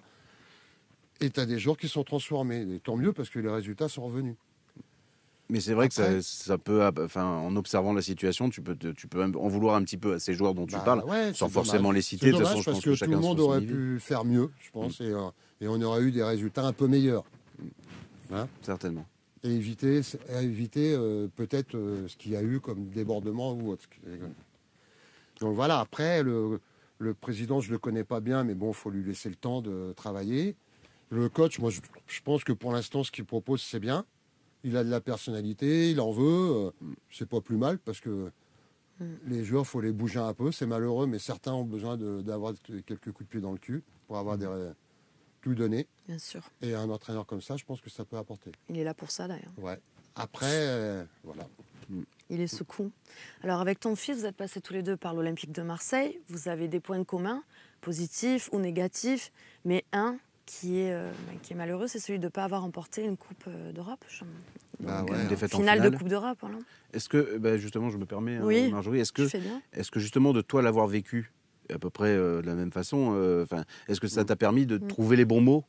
Et tu as des joueurs qui sont transformés. Et tant mieux parce que les résultats sont revenus. Mais c'est vrai que ça peut, en observant la situation, tu peux en vouloir un petit peu à ces joueurs dont tu parles, sans forcément les citer. C'est dommage parce que tout le monde aurait pu faire mieux, je pense, et on aurait eu des résultats un peu meilleurs. Certainement. Et éviter peut-être ce qu'il y a eu comme débordement ou autre. Donc voilà, après, le président, je ne le connais pas bien, mais bon, il faut lui laisser le temps de travailler. Le coach, moi, je pense que pour l'instant, ce qu'il propose, c'est bien. Il a de la personnalité, il en veut. C'est pas plus mal parce que les joueurs, il faut les bouger un peu. C'est malheureux, mais certains ont besoin d'avoir quelques coups de pied dans le cul pour avoir tout donné. Bien sûr. Et un entraîneur comme ça, je pense que ça peut apporter. Il est là pour ça, d'ailleurs. Ouais. Après, voilà. Il est sous coup. Alors, avec ton fils, vous êtes passés tous les deux par l'Olympique de Marseille. Vous avez des points communs, positifs ou négatifs, mais un qui est malheureux, c'est celui de ne pas avoir remporté une Coupe d'Europe. Une défaite en finale de Coupe d'Europe. Voilà. Est-ce que, justement, je me permets, Marjorie, est-ce que justement de toi l'avoir vécu à peu près de la même façon, est-ce que ça t'a permis de trouver les bons mots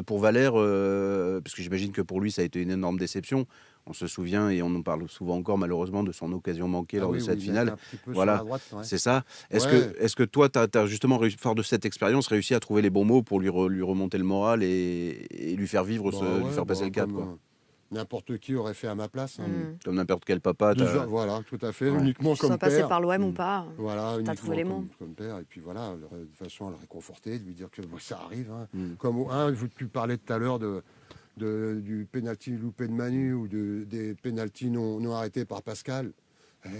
pour Valère, parce que j'imagine que pour lui ça a été une énorme déception. On se souvient et on en parle souvent encore malheureusement de son occasion manquée lors de cette finale. Voilà, c'est ça. Est-ce que toi, tu as justement, fort de cette expérience, réussi à trouver les bons mots pour lui remonter le moral et lui faire vivre, lui faire passer le cap, quoi. n'importe qui aurait fait à ma place. Hein. Comme n'importe quel papa. Voilà, tout à fait, Ouais. uniquement Que tu sois comme passé père. par l'OM ou pas, Voilà, t'as uniquement trouvé les mots. comme père. Et puis voilà, de toute façon, le réconforter, de lui dire que bon, ça arrive. Hein. Mm. Comme tu parlais tout à l'heure du pénalty loupé de Manu ou des pénaltys non arrêtés par Pascal.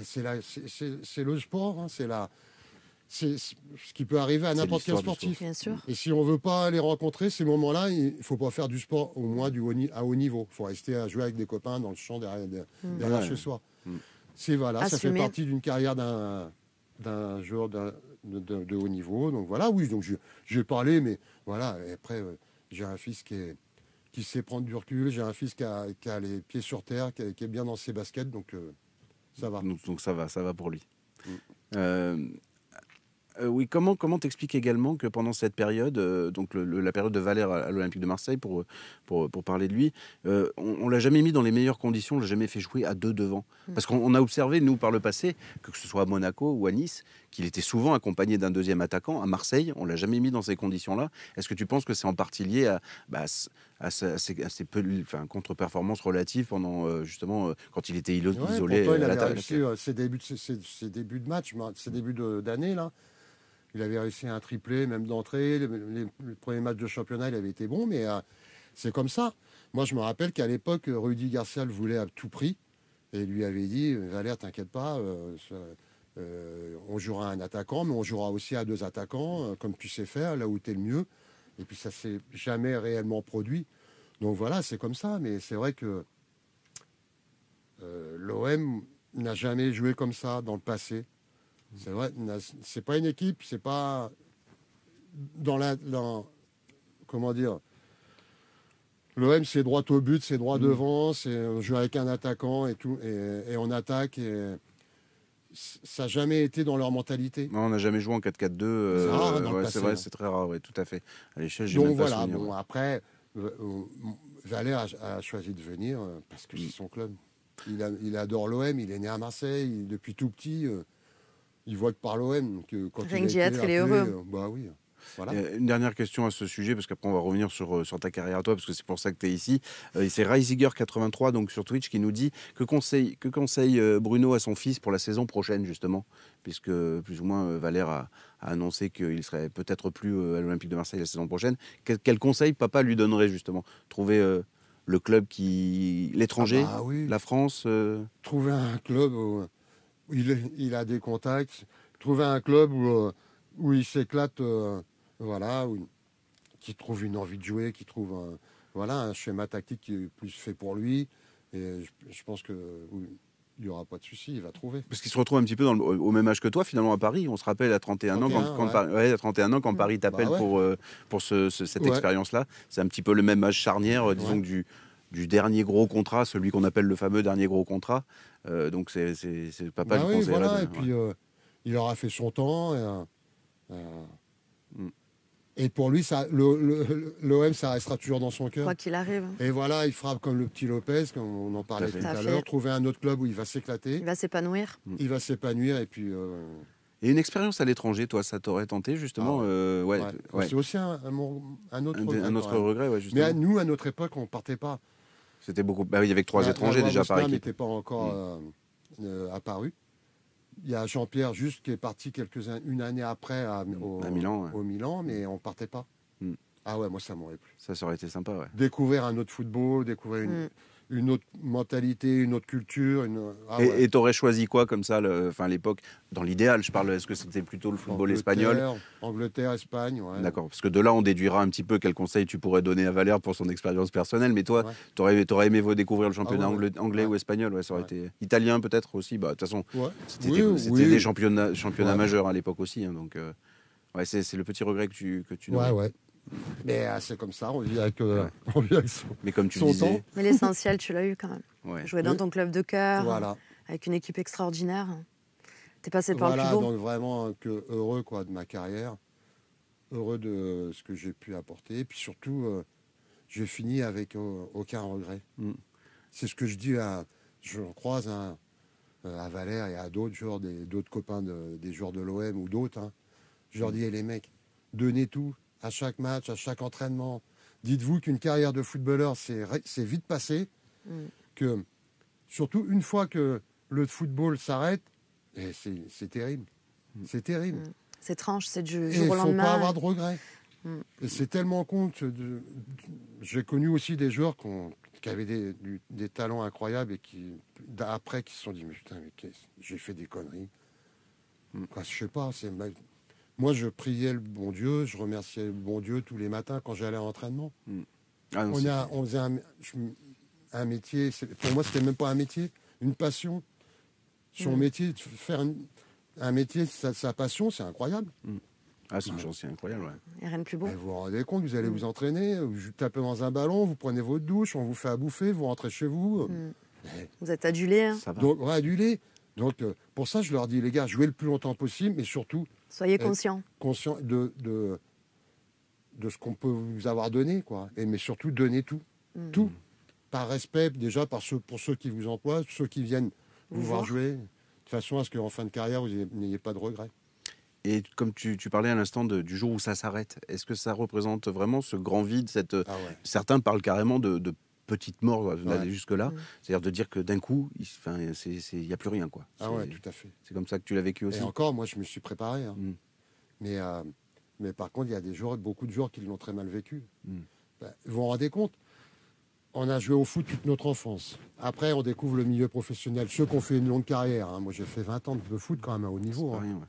C'est le sport, hein, c'est ce qui peut arriver à C'est n'importe quel l'histoire du sportif. Bien sûr. Et si on ne veut pas les rencontrer, ces moments-là, il ne faut pas faire du sport, au moins à haut niveau. Il faut rester à jouer avec des copains dans le champ derrière Ouais. chez soi. Mm. Ça fait Assumer. partie d'une carrière d'un joueur de haut niveau. Donc voilà, oui, donc j'ai parlé, mais voilà. Et après, j'ai un fils qui sait prendre du recul, j'ai un fils qui a les pieds sur terre, qui est bien dans ses baskets, donc ça va. Donc ça va pour lui. Mm. Oui, comment t'expliques également que pendant cette période, donc la période de Valère à l'Olympique de Marseille, pour parler de lui, on l'a jamais mis dans les meilleures conditions, on l'a jamais fait jouer à deux devant. Parce qu'on a observé, nous, par le passé, que ce soit à Monaco ou à Nice, qu'il était souvent accompagné d'un deuxième attaquant. À Marseille, on l'a jamais mis dans ces conditions-là. Est-ce que tu penses que c'est en partie lié à ces contre-performances relatives pendant, justement, quand il était isolé Pourtant, il à avait l'attaque réussi ses débuts de match, ses débuts d'année, là. Il avait réussi un triplé, même d'entrée. Les premiers matchs de championnat, il avait été bon, mais c'est comme ça. Moi, je me rappelle qu'à l'époque, Rudy Garcia le voulait à tout prix et lui avait dit Valère, t'inquiète pas, on jouera un attaquant, mais on jouera aussi à deux attaquants, comme tu sais faire, là où tu es le mieux. Et puis, ça s'est jamais réellement produit. Donc voilà, c'est comme ça. Mais c'est vrai que l'OM n'a jamais joué comme ça dans le passé. C'est vrai, c'est pas une équipe, c'est pas comment dire. L'OM, c'est droit au but, c'est droit devant, on joue avec un attaquant et tout, et on attaque. Et ça n'a jamais été dans leur mentalité. Non, on n'a jamais joué en 4-4-2. C'est rare dans le ouais, passé, c'est vrai, hein. c'est très rare, ouais, tout à fait. À l'échelle, j'ai Donc même pas voilà, souvenir, bon, ouais. après, Valère a choisi de venir parce que c'est son club. Il adore l'OM, il est né à Marseille, depuis tout petit. Il voit que par l'OM, que quand Rien il a que d'y été être, il est appelé, heureux. bah oui, voilà. Une dernière question à ce sujet, parce qu'après on va revenir sur ta carrière à toi, parce que c'est pour ça que tu es ici. C'est Reisiger83 donc sur Twitch qui nous dit que conseille Bruno à son fils pour la saison prochaine, justement, puisque plus ou moins Valère a annoncé qu'il serait peut-être plus à l'Olympique de Marseille la saison prochaine. Quel conseil papa lui donnerait, justement? Trouver le club l'étranger, Ah bah oui. la France Trouver un club où il a des contacts, trouver un club où il s'éclate, voilà, qui trouve une envie de jouer, qui trouve un schéma tactique qui est plus fait pour lui. Et je pense que il n'y aura pas de souci, il va trouver. Parce qu'il se retrouve un petit peu au même âge que toi, finalement, à Paris. On se rappelle à 31 ans, 31, à 31 ans, quand Paris t'appelle Bah ouais. pour cette Ouais. expérience-là. C'est un petit peu le même âge charnière, disons, que du dernier gros contrat, celui qu'on appelle le fameux dernier gros contrat. Donc, c'est papa Bah qui oui, conseillerait. voilà. Et puis, il aura fait son temps. Et pour lui, l'OM, ça restera toujours dans son cœur. Quoi qu'il arrive. Et voilà, il fera comme le petit Lopez, comme on en parlait tout Tout à à fait. l'heure, trouver un autre club où il va s'éclater, Il va s'épanouir. il va s'épanouir, et puis... Et une expérience à l'étranger, toi, ça t'aurait tenté, justement? ouais. Ouais. C'est aussi un autre regret. Un autre quand même. regret, ouais, Mais justement. nous, à notre époque, on ne partait pas. C'était beaucoup. Bah oui, avec 3 La étrangers loi déjà par Bosman équipe. n'était pas encore apparue. Il y a Jean-Pierre juste qui est parti une année après à Milan, ouais. au Milan, mais on ne partait pas. Mm. Ah ouais, moi ça m'aurait plu. Ça aurait été sympa, ouais. Découvrir un autre football, découvrir une autre mentalité, une autre culture. Et t'aurais choisi quoi comme ça, à l'époque, dans l'idéal, je parle, est-ce que c'était plutôt le football espagnol? Angleterre, Espagne, ouais. D'accord, parce que de là, on déduira un petit peu quel conseil tu pourrais donner à Valère pour son expérience personnelle. Mais toi, Ouais. t'aurais aimé découvrir le championnat anglais Ouais. ou espagnol, ouais, ça aurait Ouais. été italien peut-être aussi. Bah, de toute façon, Ouais. c'était des championnats Ouais. majeurs à l'époque aussi. Hein, donc, c'est le petit regret que tu Ouais, nourris. ouais. Mais c'est comme ça, on vit avec son, Mais comme tu son disais, temps. Mais l'essentiel, tu l'as eu quand même. ouais. Jouer dans ton club de cœur, Voilà. avec une équipe extraordinaire. T'es passé par le Voilà, plus beau. donc vraiment heureux de ma carrière, heureux de ce que j'ai pu apporter. Et puis surtout, j'ai fini avec aucun regret. Mm. C'est ce que je dis je croise à Valère et à d'autres joueurs, d'autres copains des joueurs de l'OM ou d'autres. Hein. Je leur dis, les mecs, donnez tout à chaque match, à chaque entraînement. Dites-vous qu'une carrière de footballeur, c'est vite passé. que, surtout une fois que le football s'arrête, c'est terrible. C'est terrible. C'est tranche, c'est du Et jour il au ne faut lendemain. pas avoir de regrets. Et c'est tellement con. J'ai connu aussi des joueurs qui avaient des talents incroyables et qui se sont dit, mais putain, j'ai fait des conneries. Quoi, je sais pas. Moi, je priais le bon Dieu, je remerciais le bon Dieu tous les matins quand j'allais à l'entraînement. Ah non, On faisait un métier. Pour moi, c'était même pas un métier, une passion. Son métier, faire un métier, sa passion, c'est incroyable. Ah, c'est incroyable, ouais. Et rien de plus beau. Et vous vous rendez compte, vous allez vous entraîner, vous tapez dans un ballon, vous prenez votre douche, on vous fait à bouffer, vous rentrez chez vous. Vous êtes adulé. Hein. Ça va. Donc, ouais, adulé. Donc, pour ça, je leur dis, les gars, jouez le plus longtemps possible, mais surtout, Soyez conscients. conscient de ce qu'on peut vous avoir donné, quoi. Mais surtout, donnez tout. Tout. Par respect, déjà, pour ceux qui vous emploient, ceux qui viennent vous voir jouer, de façon à ce qu'en fin de carrière, vous n'ayez pas de regrets. Et comme tu parlais à l'instant du jour où ça s'arrête, est-ce que ça représente vraiment ce grand vide Certains parlent carrément de petite mort d'aller jusque-là, c'est-à-dire de dire que d'un coup, il n'y a plus rien, quoi. Ah ouais, tout à fait. C'est comme ça que tu l'as vécu aussi. Et encore, moi, je me suis préparé. Hein. Mais par contre, il y a beaucoup de joueurs qui l'ont très mal vécu. Vous vous rendez compte? On a joué au foot toute notre enfance. Après, on découvre le milieu professionnel. Ceux qui ont fait une longue carrière. Hein. Moi, j'ai fait 20 ans de foot quand même à haut niveau. C'est pas rien, ouais.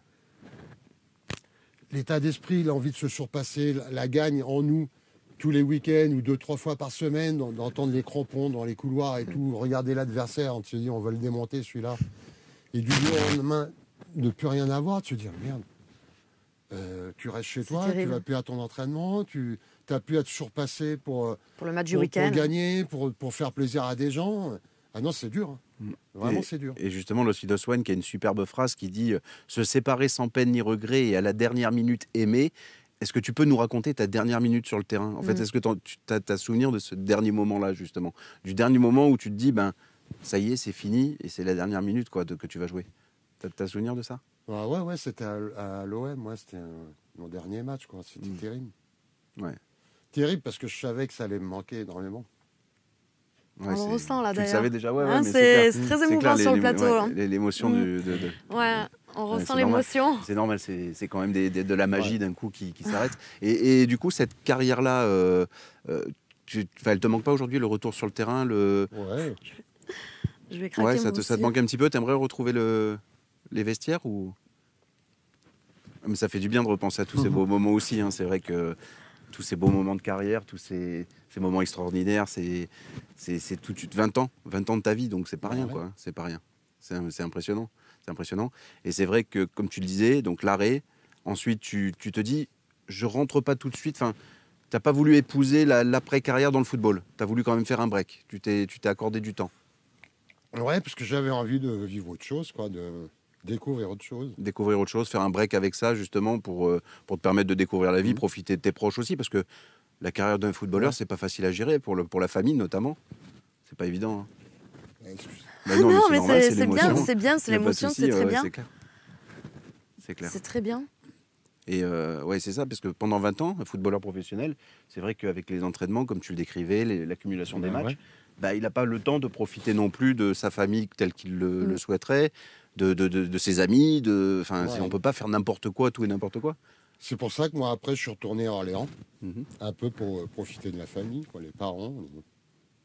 L'état d'esprit, l'envie de se surpasser, la gagne en nous tous les week-ends ou 2-3 fois par semaine, d'entendre les crampons dans les couloirs et tout, regarder l'adversaire, on se dit on va le démonter celui-là. Et du jour au lendemain, ne plus rien avoir, de se dire merde, tu restes chez toi, terrible. tu vas plus à ton entraînement, tu n'as plus à te surpasser pour le match du week-end. Pour gagner, pour faire plaisir à des gens. Ah non, c'est dur. Hein. Vraiment, c'est dur. Et justement, Los Swan qui a une superbe phrase qui dit se séparer sans peine ni regret et à la dernière minute aimer. Est-ce que tu peux nous raconter ta dernière minute sur le terrain? En fait, est-ce que tu as souvenir de ce dernier moment-là, justement? Du dernier moment où tu te dis, ben, ça y est, c'est fini et c'est la dernière minute quoi, que tu vas jouer. Tu as souvenir de ça? Ouais, c'était à l'OM. C'était mon dernier match. C'était terrible. Ouais. Terrible parce que je savais que ça allait me manquer énormément. Ouais, on le ressent là tu d'ailleurs. le savais déjà, Hein, c'est très émouvant sur le plateau. Hein. L'émotion Ouais, on ressent l'émotion. C'est normal, c'est quand même de la magie d'un coup qui s'arrête. Et du coup, cette carrière-là, elle te manque pas aujourd'hui, le retour sur le terrain Ouais. Je vais craquer. Ça te manque un petit peu. T'aimerais retrouver les vestiaires ou... Mais ça fait du bien de repenser à tous ces beaux moments aussi. Hein. C'est vrai que tous ces beaux moments de carrière, tous ces moments extraordinaires, c'est tout de suite 20 ans de ta vie, donc c'est pas rien, quoi. C'est pas rien. C'est impressionnant. C'est impressionnant. Et c'est vrai que, comme tu le disais, donc l'arrêt, ensuite tu te dis, je rentre pas tout de suite. Enfin, t'as pas voulu épouser l'après-carrière dans le football. Tu as voulu quand même faire un break. Tu t'es accordé du temps. Ouais, parce que j'avais envie de vivre autre chose, de découvrir autre chose. Découvrir autre chose, faire un break avec ça, justement, pour te permettre de découvrir la vie, profiter de tes proches aussi, parce que la carrière d'un footballeur, c'est pas facile à gérer, pour la famille notamment. C'est pas évident. Hein. Non, mais c'est bien, c'est l'émotion, c'est très bien. C'est clair. C'est très bien. Et c'est ça, parce que pendant 20 ans, un footballeur professionnel, c'est vrai qu'avec les entraînements, comme tu le décrivais, l'accumulation des matchs, il n'a pas le temps de profiter non plus de sa famille telle qu'il le souhaiterait, de ses amis. On ne peut pas faire n'importe quoi, tout et n'importe quoi. C'est pour ça que moi, après, je suis retourné à Orléans, un peu pour profiter de la famille, les parents.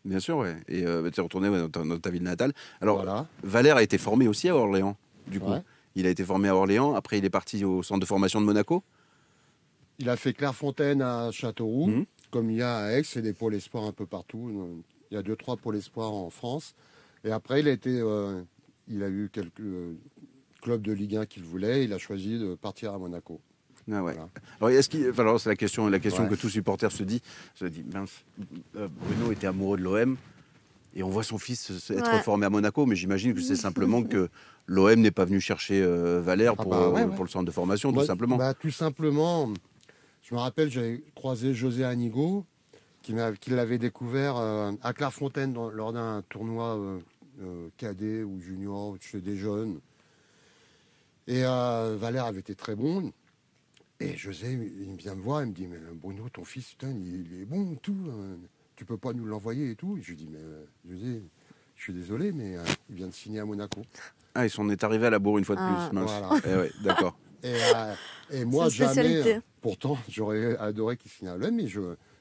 Bien sûr, ouais. Et tu es retourné dans ta ville natale. Alors, Valère a été formé aussi à Orléans, du coup. Ouais. Il a été formé à Orléans. Après, il est parti au centre de formation de Monaco. Il a fait Clairefontaine à Châteauroux, comme il y a à Aix, et des pôles espoirs un peu partout. Il y a 2-3 pôles espoirs en France. Et après, il a eu quelques clubs de Ligue 1 qu'il voulait. Il a choisi de partir à Monaco. Ah ouais. Voilà. Alors, c'est la question que tout supporter se dit mince, Bruno était amoureux de l'OM et on voit son fils être formé à Monaco, mais j'imagine que c'est simplement que l'OM n'est pas venu chercher Valère pour le centre de formation, tout simplement. Tout simplement, je me rappelle, j'avais croisé José Anigo, qui l'avait découvert à Clairefontaine lors d'un tournoi cadet ou junior chez des jeunes. Et Valère avait été très bon. Et José, il vient me voir, il me dit, mais Bruno, ton fils, putain, il est bon, tout. tu peux pas nous l'envoyer et tout. Et je lui dis, mais José, je suis désolé, mais il vient de signer à Monaco. Ah, ils est arrivés à la bourre une fois de Ah. plus. Mince. Voilà. Eh ouais, d'accord. Et moi, C'est une spécialité. jamais, pourtant, j'aurais adoré qu'il signe à l'OM, mais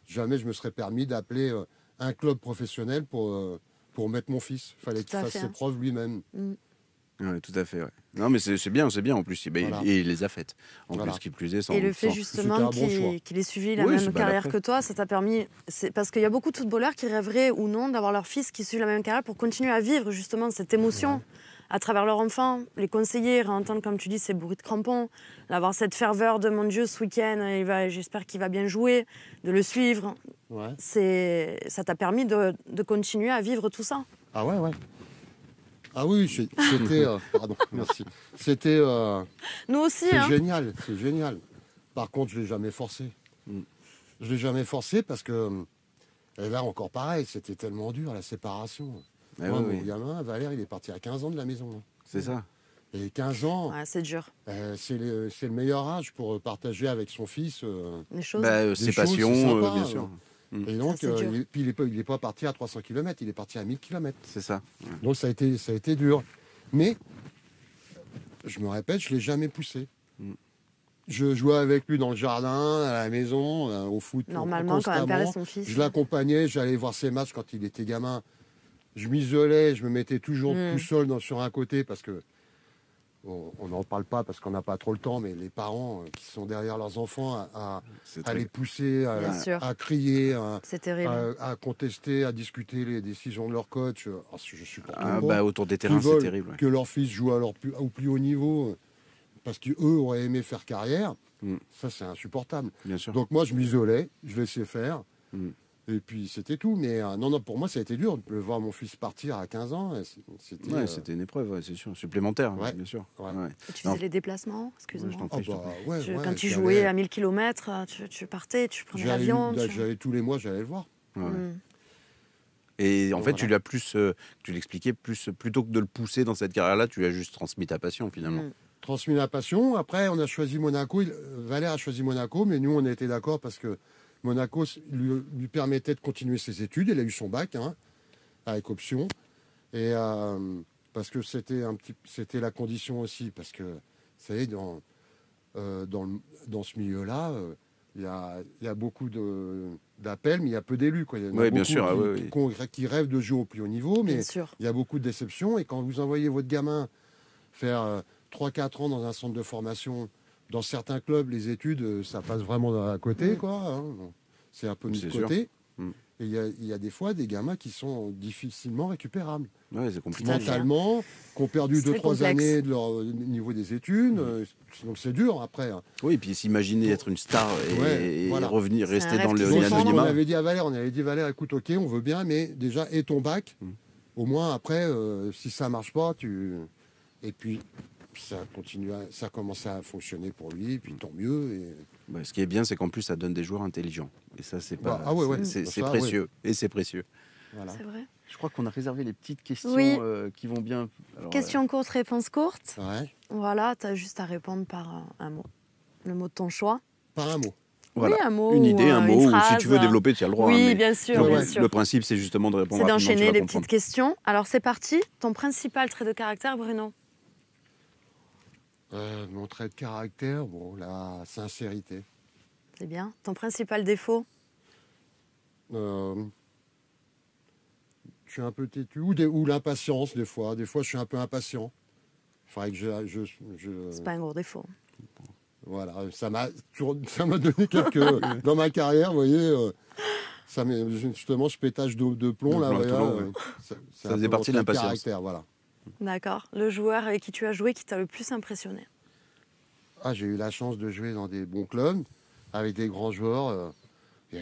jamais je me serais permis d'appeler un club professionnel pour mettre mon fils. Il fallait Tout qu'il à fasse fait. ses preuves lui-même. Ouais, tout à fait. Ouais. Non, mais c'est bien en plus. Voilà. Et il les a faites. En Voilà. plus, qui plus est, sans, Et le fait sans- justement C'était un bon choix. qu'il ait suivi la Oui, c'est même pas carrière l'après. que toi, ça t'a permis. Parce qu'il y a beaucoup de footballeurs qui rêveraient ou non d'avoir leur fils qui suit la même carrière pour continuer à vivre justement cette émotion à travers leur enfant, les conseiller, réentendre, comme tu dis, ces bruits de crampons, d'avoir cette ferveur de mon Dieu, ce week-end, j'espère qu'il va bien jouer, de le suivre. Ouais. Ça t'a permis de continuer à vivre tout ça. Ah ouais. Ah oui, c'était... pardon, merci. C'était... Nous aussi, c'est hein. génial, c'est génial. Par contre, je ne l'ai jamais forcé. Mm. Je ne l'ai jamais forcé parce que... Et là, encore pareil, c'était tellement dur, la séparation. Eh Moi, oui, mon oui. gamin, Valère, il est parti à 15 ans de la maison. Hein. C'est ça. Et 15 ans, Ouais, c'est dur. c'est le meilleur âge pour partager avec son fils. Les choses. Ses choses, passions, c'est sympa, bien sûr. Et donc, c'est dur. puis il n'est pas parti à 300 km, il est parti à 1000 km. C'est ça. Ouais. Donc ça a été dur. Mais, je me répète, je ne l'ai jamais poussé. Mm. Je jouais avec lui dans le jardin, à la maison, au foot. Normalement, quand un père et constamment. son fils. Je l'accompagnais, j'allais voir ses matchs quand il était gamin. Je m'isolais, je me mettais toujours tout seul sur un côté parce que, on n'en parle pas parce qu'on n'a pas trop le temps, mais les parents qui sont derrière leurs enfants C'est à très- les pousser, Bien sûr. à crier, C'est terrible. à contester, à discuter les décisions de leur coach. Je supporte Ah, pas. autour des Qui terrains, c'est veulent terrible. Ouais. que leur fils joue au plus haut niveau parce qu'eux auraient aimé faire carrière. Mm. Ça, c'est insupportable. Bien sûr. Donc moi, je m'isolais, je laissais faire. Mm. Et puis, c'était tout. Mais non, pour moi, ça a été dur de voir mon fils partir à 15 ans. C'était... Ouais, c'était une épreuve, ouais, c'est sûr. Supplémentaire, Ouais. bien sûr. Ouais. Ouais. Et tu Non. faisais les déplacements, Ouais, excuse-moi. je t'en Ah prie, je t'en bah, prie. ouais, Quand tu j'y jouais allais- à 1000 km, tu partais, tu prenais j'allais- l'avion. J'allais tous les mois, j'allais le voir. Ouais. Mm. Et en Donc, fait, voilà. tu l'as plus, tu l'expliquais plus, plutôt que de le pousser dans cette carrière-là, tu lui as juste transmis ta passion finalement. Mm. Transmis la passion. Après, on a choisi Monaco. Valère a choisi Monaco, mais nous, on a été d'accord parce que Monaco lui permettait de continuer ses études. Il a eu son bac, hein, avec option. Et parce que c'était la condition aussi. Parce que, vous savez, dans ce milieu-là, il y a beaucoup d'appels, mais il y a peu d'élus, quoi. Il y en a Oui, bien beaucoup sûr, ah oui. qui rêvent de jouer au plus haut niveau, mais Bien sûr. il y a beaucoup de déceptions. Et quand vous envoyez votre gamin faire 3-4 ans dans un centre de formation, dans certains clubs, les études, ça passe vraiment à côté, quoi. Hein. C'est un peu mis de C'est sûr. côté. Mm. Et il y a des fois des gamins qui sont difficilement récupérables. Ouais, c'est compliqué. Tout à fait. Mentalement, qui ont perdu C'est très 2-3 complexe. années de leur niveau des études. Donc c'est dur après. Hein. Oui, et puis s'imaginer être une star et voilà. revenir, C'est un rester rêve dans qui le se Donc, défend. on l'anonymat. avait dit à Valère, écoute, ok, on veut bien, mais déjà, et ton bac, au moins après, si ça marche pas, et puis ça a commencé à fonctionner pour lui, et puis tant mieux. Et... Bah, ce qui est bien, c'est qu'en plus, ça donne des joueurs intelligents. Et ça, c'est pas. Bah, ah ouais, ouais. C'est Ça, précieux. Et c'est précieux. Voilà. C'est vrai. Je crois qu'on a réservé les petites questions Oui. qui vont bien. Alors, Question courte, réponse courte. Ouais. Voilà, tu as juste à répondre par un mot. Le mot de ton choix. Par un mot. voilà. Oui, un mot. Une idée, un une mot, ou si phrase. tu veux développer, tu as le droit. Oui, hein, mais bien sûr, le, bien ouais. sûr. le principe, c'est justement de répondre C'est rapidement. tu d'enchaîner vas les comprendre. petites questions. Alors c'est parti. Ton principal trait de caractère, Bruno? Mon trait de caractère, bon, la sincérité. C'est bien. Ton principal défaut? Euh, je suis un peu têtu, ou l'impatience des fois. Des fois, je suis un peu impatient. Il faudrait que C'est pas un gros défaut. voilà, ça m'a donné quelques dans ma carrière, vous voyez. Justement, ce pétage de plomb là, De voilà, plomb, ouais. c'est Ça un faisait peu mon partie de trait l'impatience. caractère, voilà. D'accord. Le joueur avec qui tu as joué qui t'a le plus impressionné? Ah, j'ai eu la chance de jouer dans des bons clubs avec des grands joueurs. Il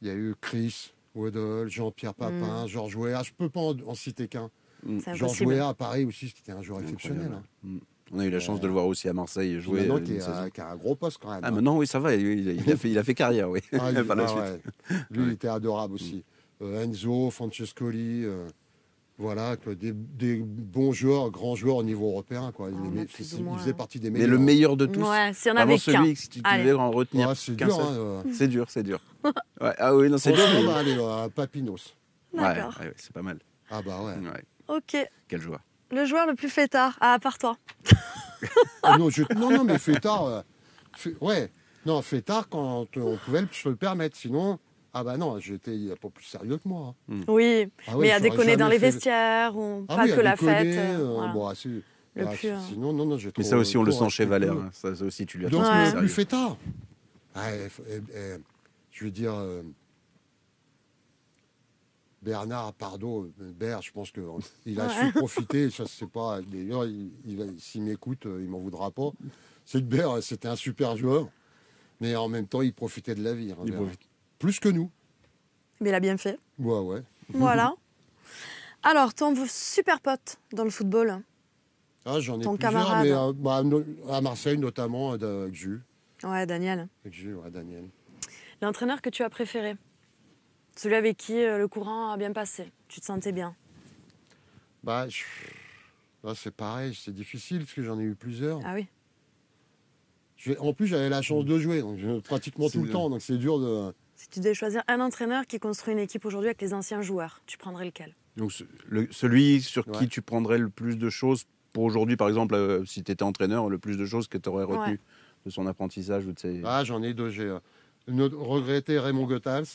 y a eu Chris Waddle, Jean-Pierre Papin, Georges Weah. Je peux pas en citer qu'un. C'est Georges impossible. Weah à Paris aussi, c'était un joueur exceptionnel. Incroyable. Hein. On a eu la chance de le voir aussi à Marseille Puis jouer. maintenant, une qui saison. a un gros poste quand même. Ah, hein. maintenant, oui, ça va. Il a fait carrière, oui. Ah, Par la ah, suite. ouais. Lui, il était adorable aussi. Enzo, Francescoli, Voilà, quoi, des bons joueurs, grands joueurs au niveau européen. Quoi. On a plus ou moins, Il faisait partie des Mais meilleurs. le meilleur de tous. Ouais, s'il y en Vraiment avait qu'un. celui, si tu Allez. devais en retenir Ouais, c'est qu'un dur. seul. Hein, C'est dur, c'est dur. Ouais. Ah oui, non, c'est dur. franchement, Mais... bah, allez, Papinos. D'accord. Ouais, c'est pas mal. Ah bah ouais. Ouais. Ok. Quel joueur. Le joueur le plus fêtard, à part toi. Ah non, non, mais Fêtard, ouais. Non, Fêtard quand on pouvait se le permettre. Sinon, ah bah non, j'étais pas plus sérieux que moi. Hein. Oui, Ah ouais, mais à j'aurais déconner dans jamais les fait- vestiaires, ou Ah pas oui, que à la déconner, fête. bon, ah, si- Le ah, plus, sinon, non, j'ai trop. Mais ça aussi, on le trop sent chez respecté. Valère. Hein. Ça aussi, tu lui as Donc, transmis Ouais. au le plus sérieux. Fêtard. Ah, je veux dire, Bernard Pardo, Bert, je pense qu'il a Ouais. su profiter. Ça, c'est pas. D'ailleurs, s'il m'écoute, il m'en voudra pas. C'est que Bert, c'était un super joueur, mais en même temps, il profitait de la vie. Hein, Il Bert. profite. Plus que nous. Mais il a bien fait. Ouais, ouais. Voilà. Alors, ton super pote dans le football. Ah, j'en ai Ton plusieurs, camarade. mais à Marseille notamment, avec Jules. Ouais, Daniel. Avec Jules, ouais, Daniel. L'entraîneur que tu as préféré. Celui avec qui le courant a bien passé. Tu te sentais bien. Là, c'est pareil, c'est difficile parce que j'en ai eu plusieurs. Ah oui. En plus, j'avais la chance de jouer, donc pratiquement C'est tout le bien. temps, donc c'est dur de. Si tu devais choisir un entraîneur qui construit une équipe aujourd'hui avec les anciens joueurs, tu prendrais lequel? Donc, celui sur Ouais. qui tu prendrais le plus de choses pour aujourd'hui, par exemple, si tu étais entraîneur, le plus de choses que tu aurais retenu Ouais. de son apprentissage ou de ses... Ah, j'en ai deux. J'ai regretté Raymond Goethals,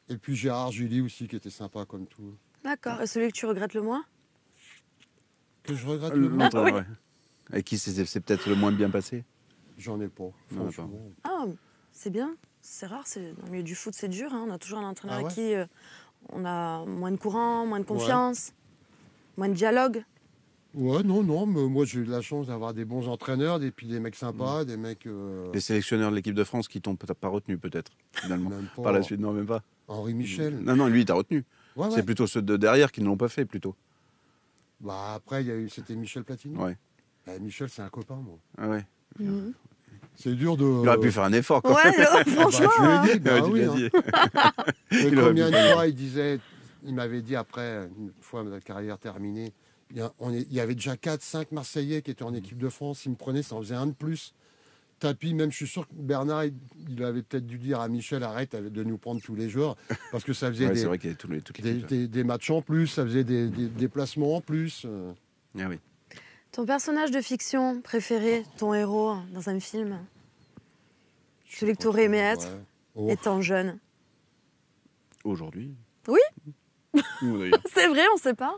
et puis Gérard Julie aussi, qui était sympa comme tout. D'accord. Et celui que tu regrettes le moins? Que je regrette le moins, L'entraîneur, oui. ouais. Avec qui c'est peut-être le moins bien passé. j'en ai pas. Non, Franchement. Ah, c'est bien. C'est rare. Dans le milieu du foot, c'est dur. Hein. On a toujours un entraîneur Ah ouais avec qui on a moins de courant, moins de confiance, moins de dialogue. Ouais, non, mais moi j'ai eu de la chance d'avoir des bons entraîneurs, et puis des mecs sympas, des mecs. Les sélectionneurs de l'équipe de France qui t'ont pas retenu, peut-être, finalement. Même pas. Par la suite, non, même pas. Henri Michel. Non, lui, il t'a retenu. Ouais, ouais. C'est plutôt ceux de derrière qui ne l'ont pas fait, plutôt. Bah, après, c'était Michel Platini. Ouais. Michel, c'est un copain, moi. Ah ouais. Mhm. C'est dur de. Il aurait pu faire un effort, quand Ouais, même. franchement. Bah, je lui ai dit, Ouais, bah tu oui, l'as hein. dit. Mais Il aurait combien pu de faire. fois il m'avait dit après, une fois ma carrière terminée, il y avait déjà 4-5 Marseillais qui étaient en équipe de France, il me prenait, ça en faisait un de plus. Tapis, même je suis sûr que Bernard, il avait peut-être dû dire à Michel, arrête de nous prendre tous les joueurs, parce que ça faisait Ouais, c'est vrai qu'il y a toutes les des matchs en plus, ça faisait des déplacements en plus. Ah oui. Ton personnage de fiction préféré, ton héros dans un film, Je celui sais que pas tu aurais trop, aimé ouais. être Oh, étant jeune. Aujourd'hui. Oui. Ou d'ailleurs. C'est vrai, on sait pas.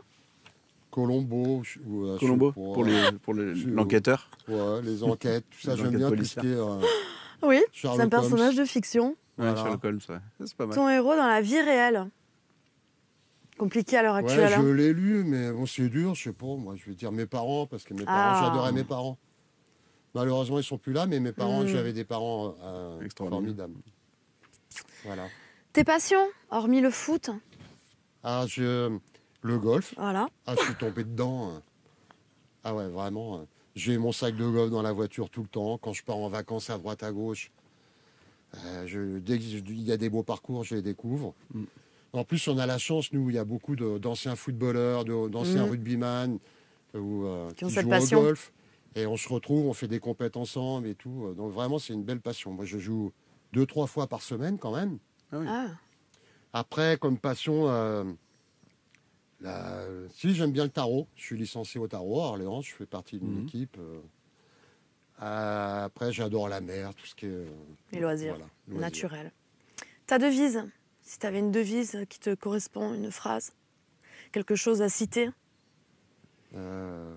Colombo. Colombo, je sais pour Je- l'enquêteur. pas. Ouais, les enquêtes, tout ça, Les j'aime enquêtes bien tout ce policières. qui est Oui, c'est Sherlock un personnage Holmes. de fiction. Ouais, Voilà. Sherlock Holmes, ouais. Ça, c'est pas mal. Ton héros dans la vie réelle. Compliqué à l'heure Ouais, actuelle. je hein. l'ai lu, mais bon, c'est dur, je sais pas. Moi, je vais dire mes parents, parce que mes parents, Ah. j'adorais mes parents. Malheureusement, ils sont plus là, mais mes parents, Mm. j'avais des parents Extraordinaires. formidables. Voilà. Tes passions, hormis le foot, Ah, le golf. voilà. Ah, je suis tombé dedans. Ah ouais, vraiment. J'ai mon sac de golf dans la voiture tout le temps. Quand je pars en vacances à droite, à gauche, dès qu'il y a des beaux parcours, je les découvre. Mm. En plus, on a la chance, nous, il y a beaucoup d'anciens footballeurs, d'anciens Mm. rugbyman Qui ont qui cette jouent passion. au golf. Et on se retrouve, on fait des compètes ensemble et tout. Donc vraiment, c'est une belle passion. Moi, je joue 2-3 fois par semaine quand même. Ah, Après, comme passion, si j'aime bien le tarot, je suis licencié au tarot à Orléans, je fais partie d'une Mhm. équipe. Après, j'adore la mer, tout ce qui est. les loisirs, Voilà, loisirs. naturel. Ta devise, si tu avais une devise qui te correspond, une phrase, quelque chose à citer. Euh,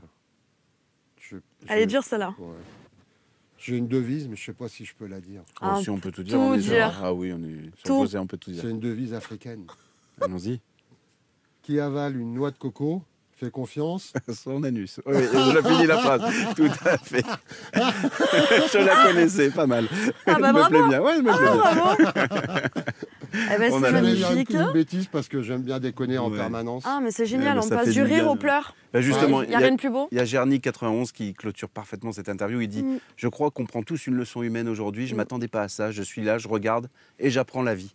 je- Elle est je- dure celle-là. ouais. J'ai une devise, mais je ne sais pas si je peux la dire. Ah, Oh, si on peut tout dire, tout on est dire. Ah oui, on est sur Tout. le posé, on peut tout dire. C'est une devise africaine. Allons-y. Qui avale une noix de coco fait confiance. Son anus. Oui, je l'ai fini la phrase. Tout à fait. Je la connaissais, pas mal. Ah bah Elle me bravo. plaît bien. Ouais, elle me plaît bien. Bravo. Eh ben, On c'est a la J'allais dire magnifique. une bêtise parce que j'aime bien déconner en Ouais. permanence. Ah, mais c'est génial, mais on ça passe fait du du rire bien. aux pleurs. Bah, justement, Il n'y a rien de plus beau. il y a Gerny 91 qui clôture parfaitement cette interview. Il dit Mm. Je crois qu'on prend tous une leçon humaine aujourd'hui. Je ne Mm. m'attendais pas à ça. Je suis là, je regarde et j'apprends la vie.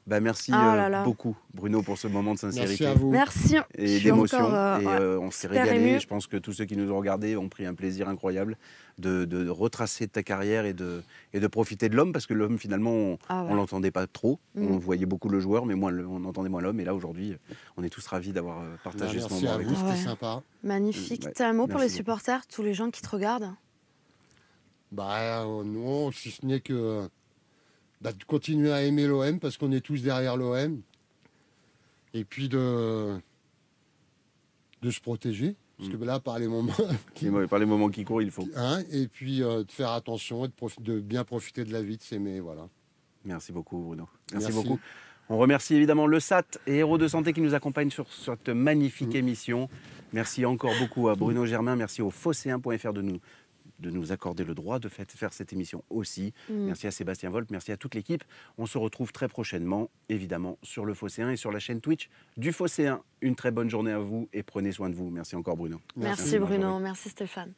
Bah, merci Ah là là. beaucoup, Bruno, pour ce moment de Merci sincérité à vous. Merci. Je et suis d'émotion. encore, Et ouais, on s'est super régalé. émue. Je pense que tous ceux qui nous ont regardés ont pris un plaisir incroyable de retracer ta carrière et de profiter de l'homme, parce que l'homme, finalement, Ah on ouais. l'entendait pas trop. Mm. On voyait beaucoup le joueur, mais on entendait moins l'homme. Et là, aujourd'hui, on est tous ravis d'avoir partagé ce Merci moment à avec vous, toi. c'était Ouais. sympa. Magnifique. Ouais, T'as un mot pour les merci beaucoup. supporters, tous les gens qui te regardent? Bah non, si ce n'est que de continuer à aimer l'OM parce qu'on est tous derrière l'OM. Et puis de se protéger. Parce que là, par les moments Par les moments qui courent, il faut. hein, et puis de faire attention et de bien profiter de la vie, de s'aimer, voilà. Merci beaucoup, Bruno. Merci Merci. beaucoup. On remercie évidemment le SAT et Héros de Santé qui nous accompagnent sur cette magnifique émission. Merci encore beaucoup à Bruno Germain. Merci au phocéen.fr de nous accorder le droit de faire cette émission aussi. Merci à Sébastien Volpe, merci à toute l'équipe. On se retrouve très prochainement, évidemment, sur le Phocéen et sur la chaîne Twitch du Phocéen. Une très bonne journée à vous et prenez soin de vous. Merci encore, Bruno. Merci Bonne journée. Bruno, merci Stéphane.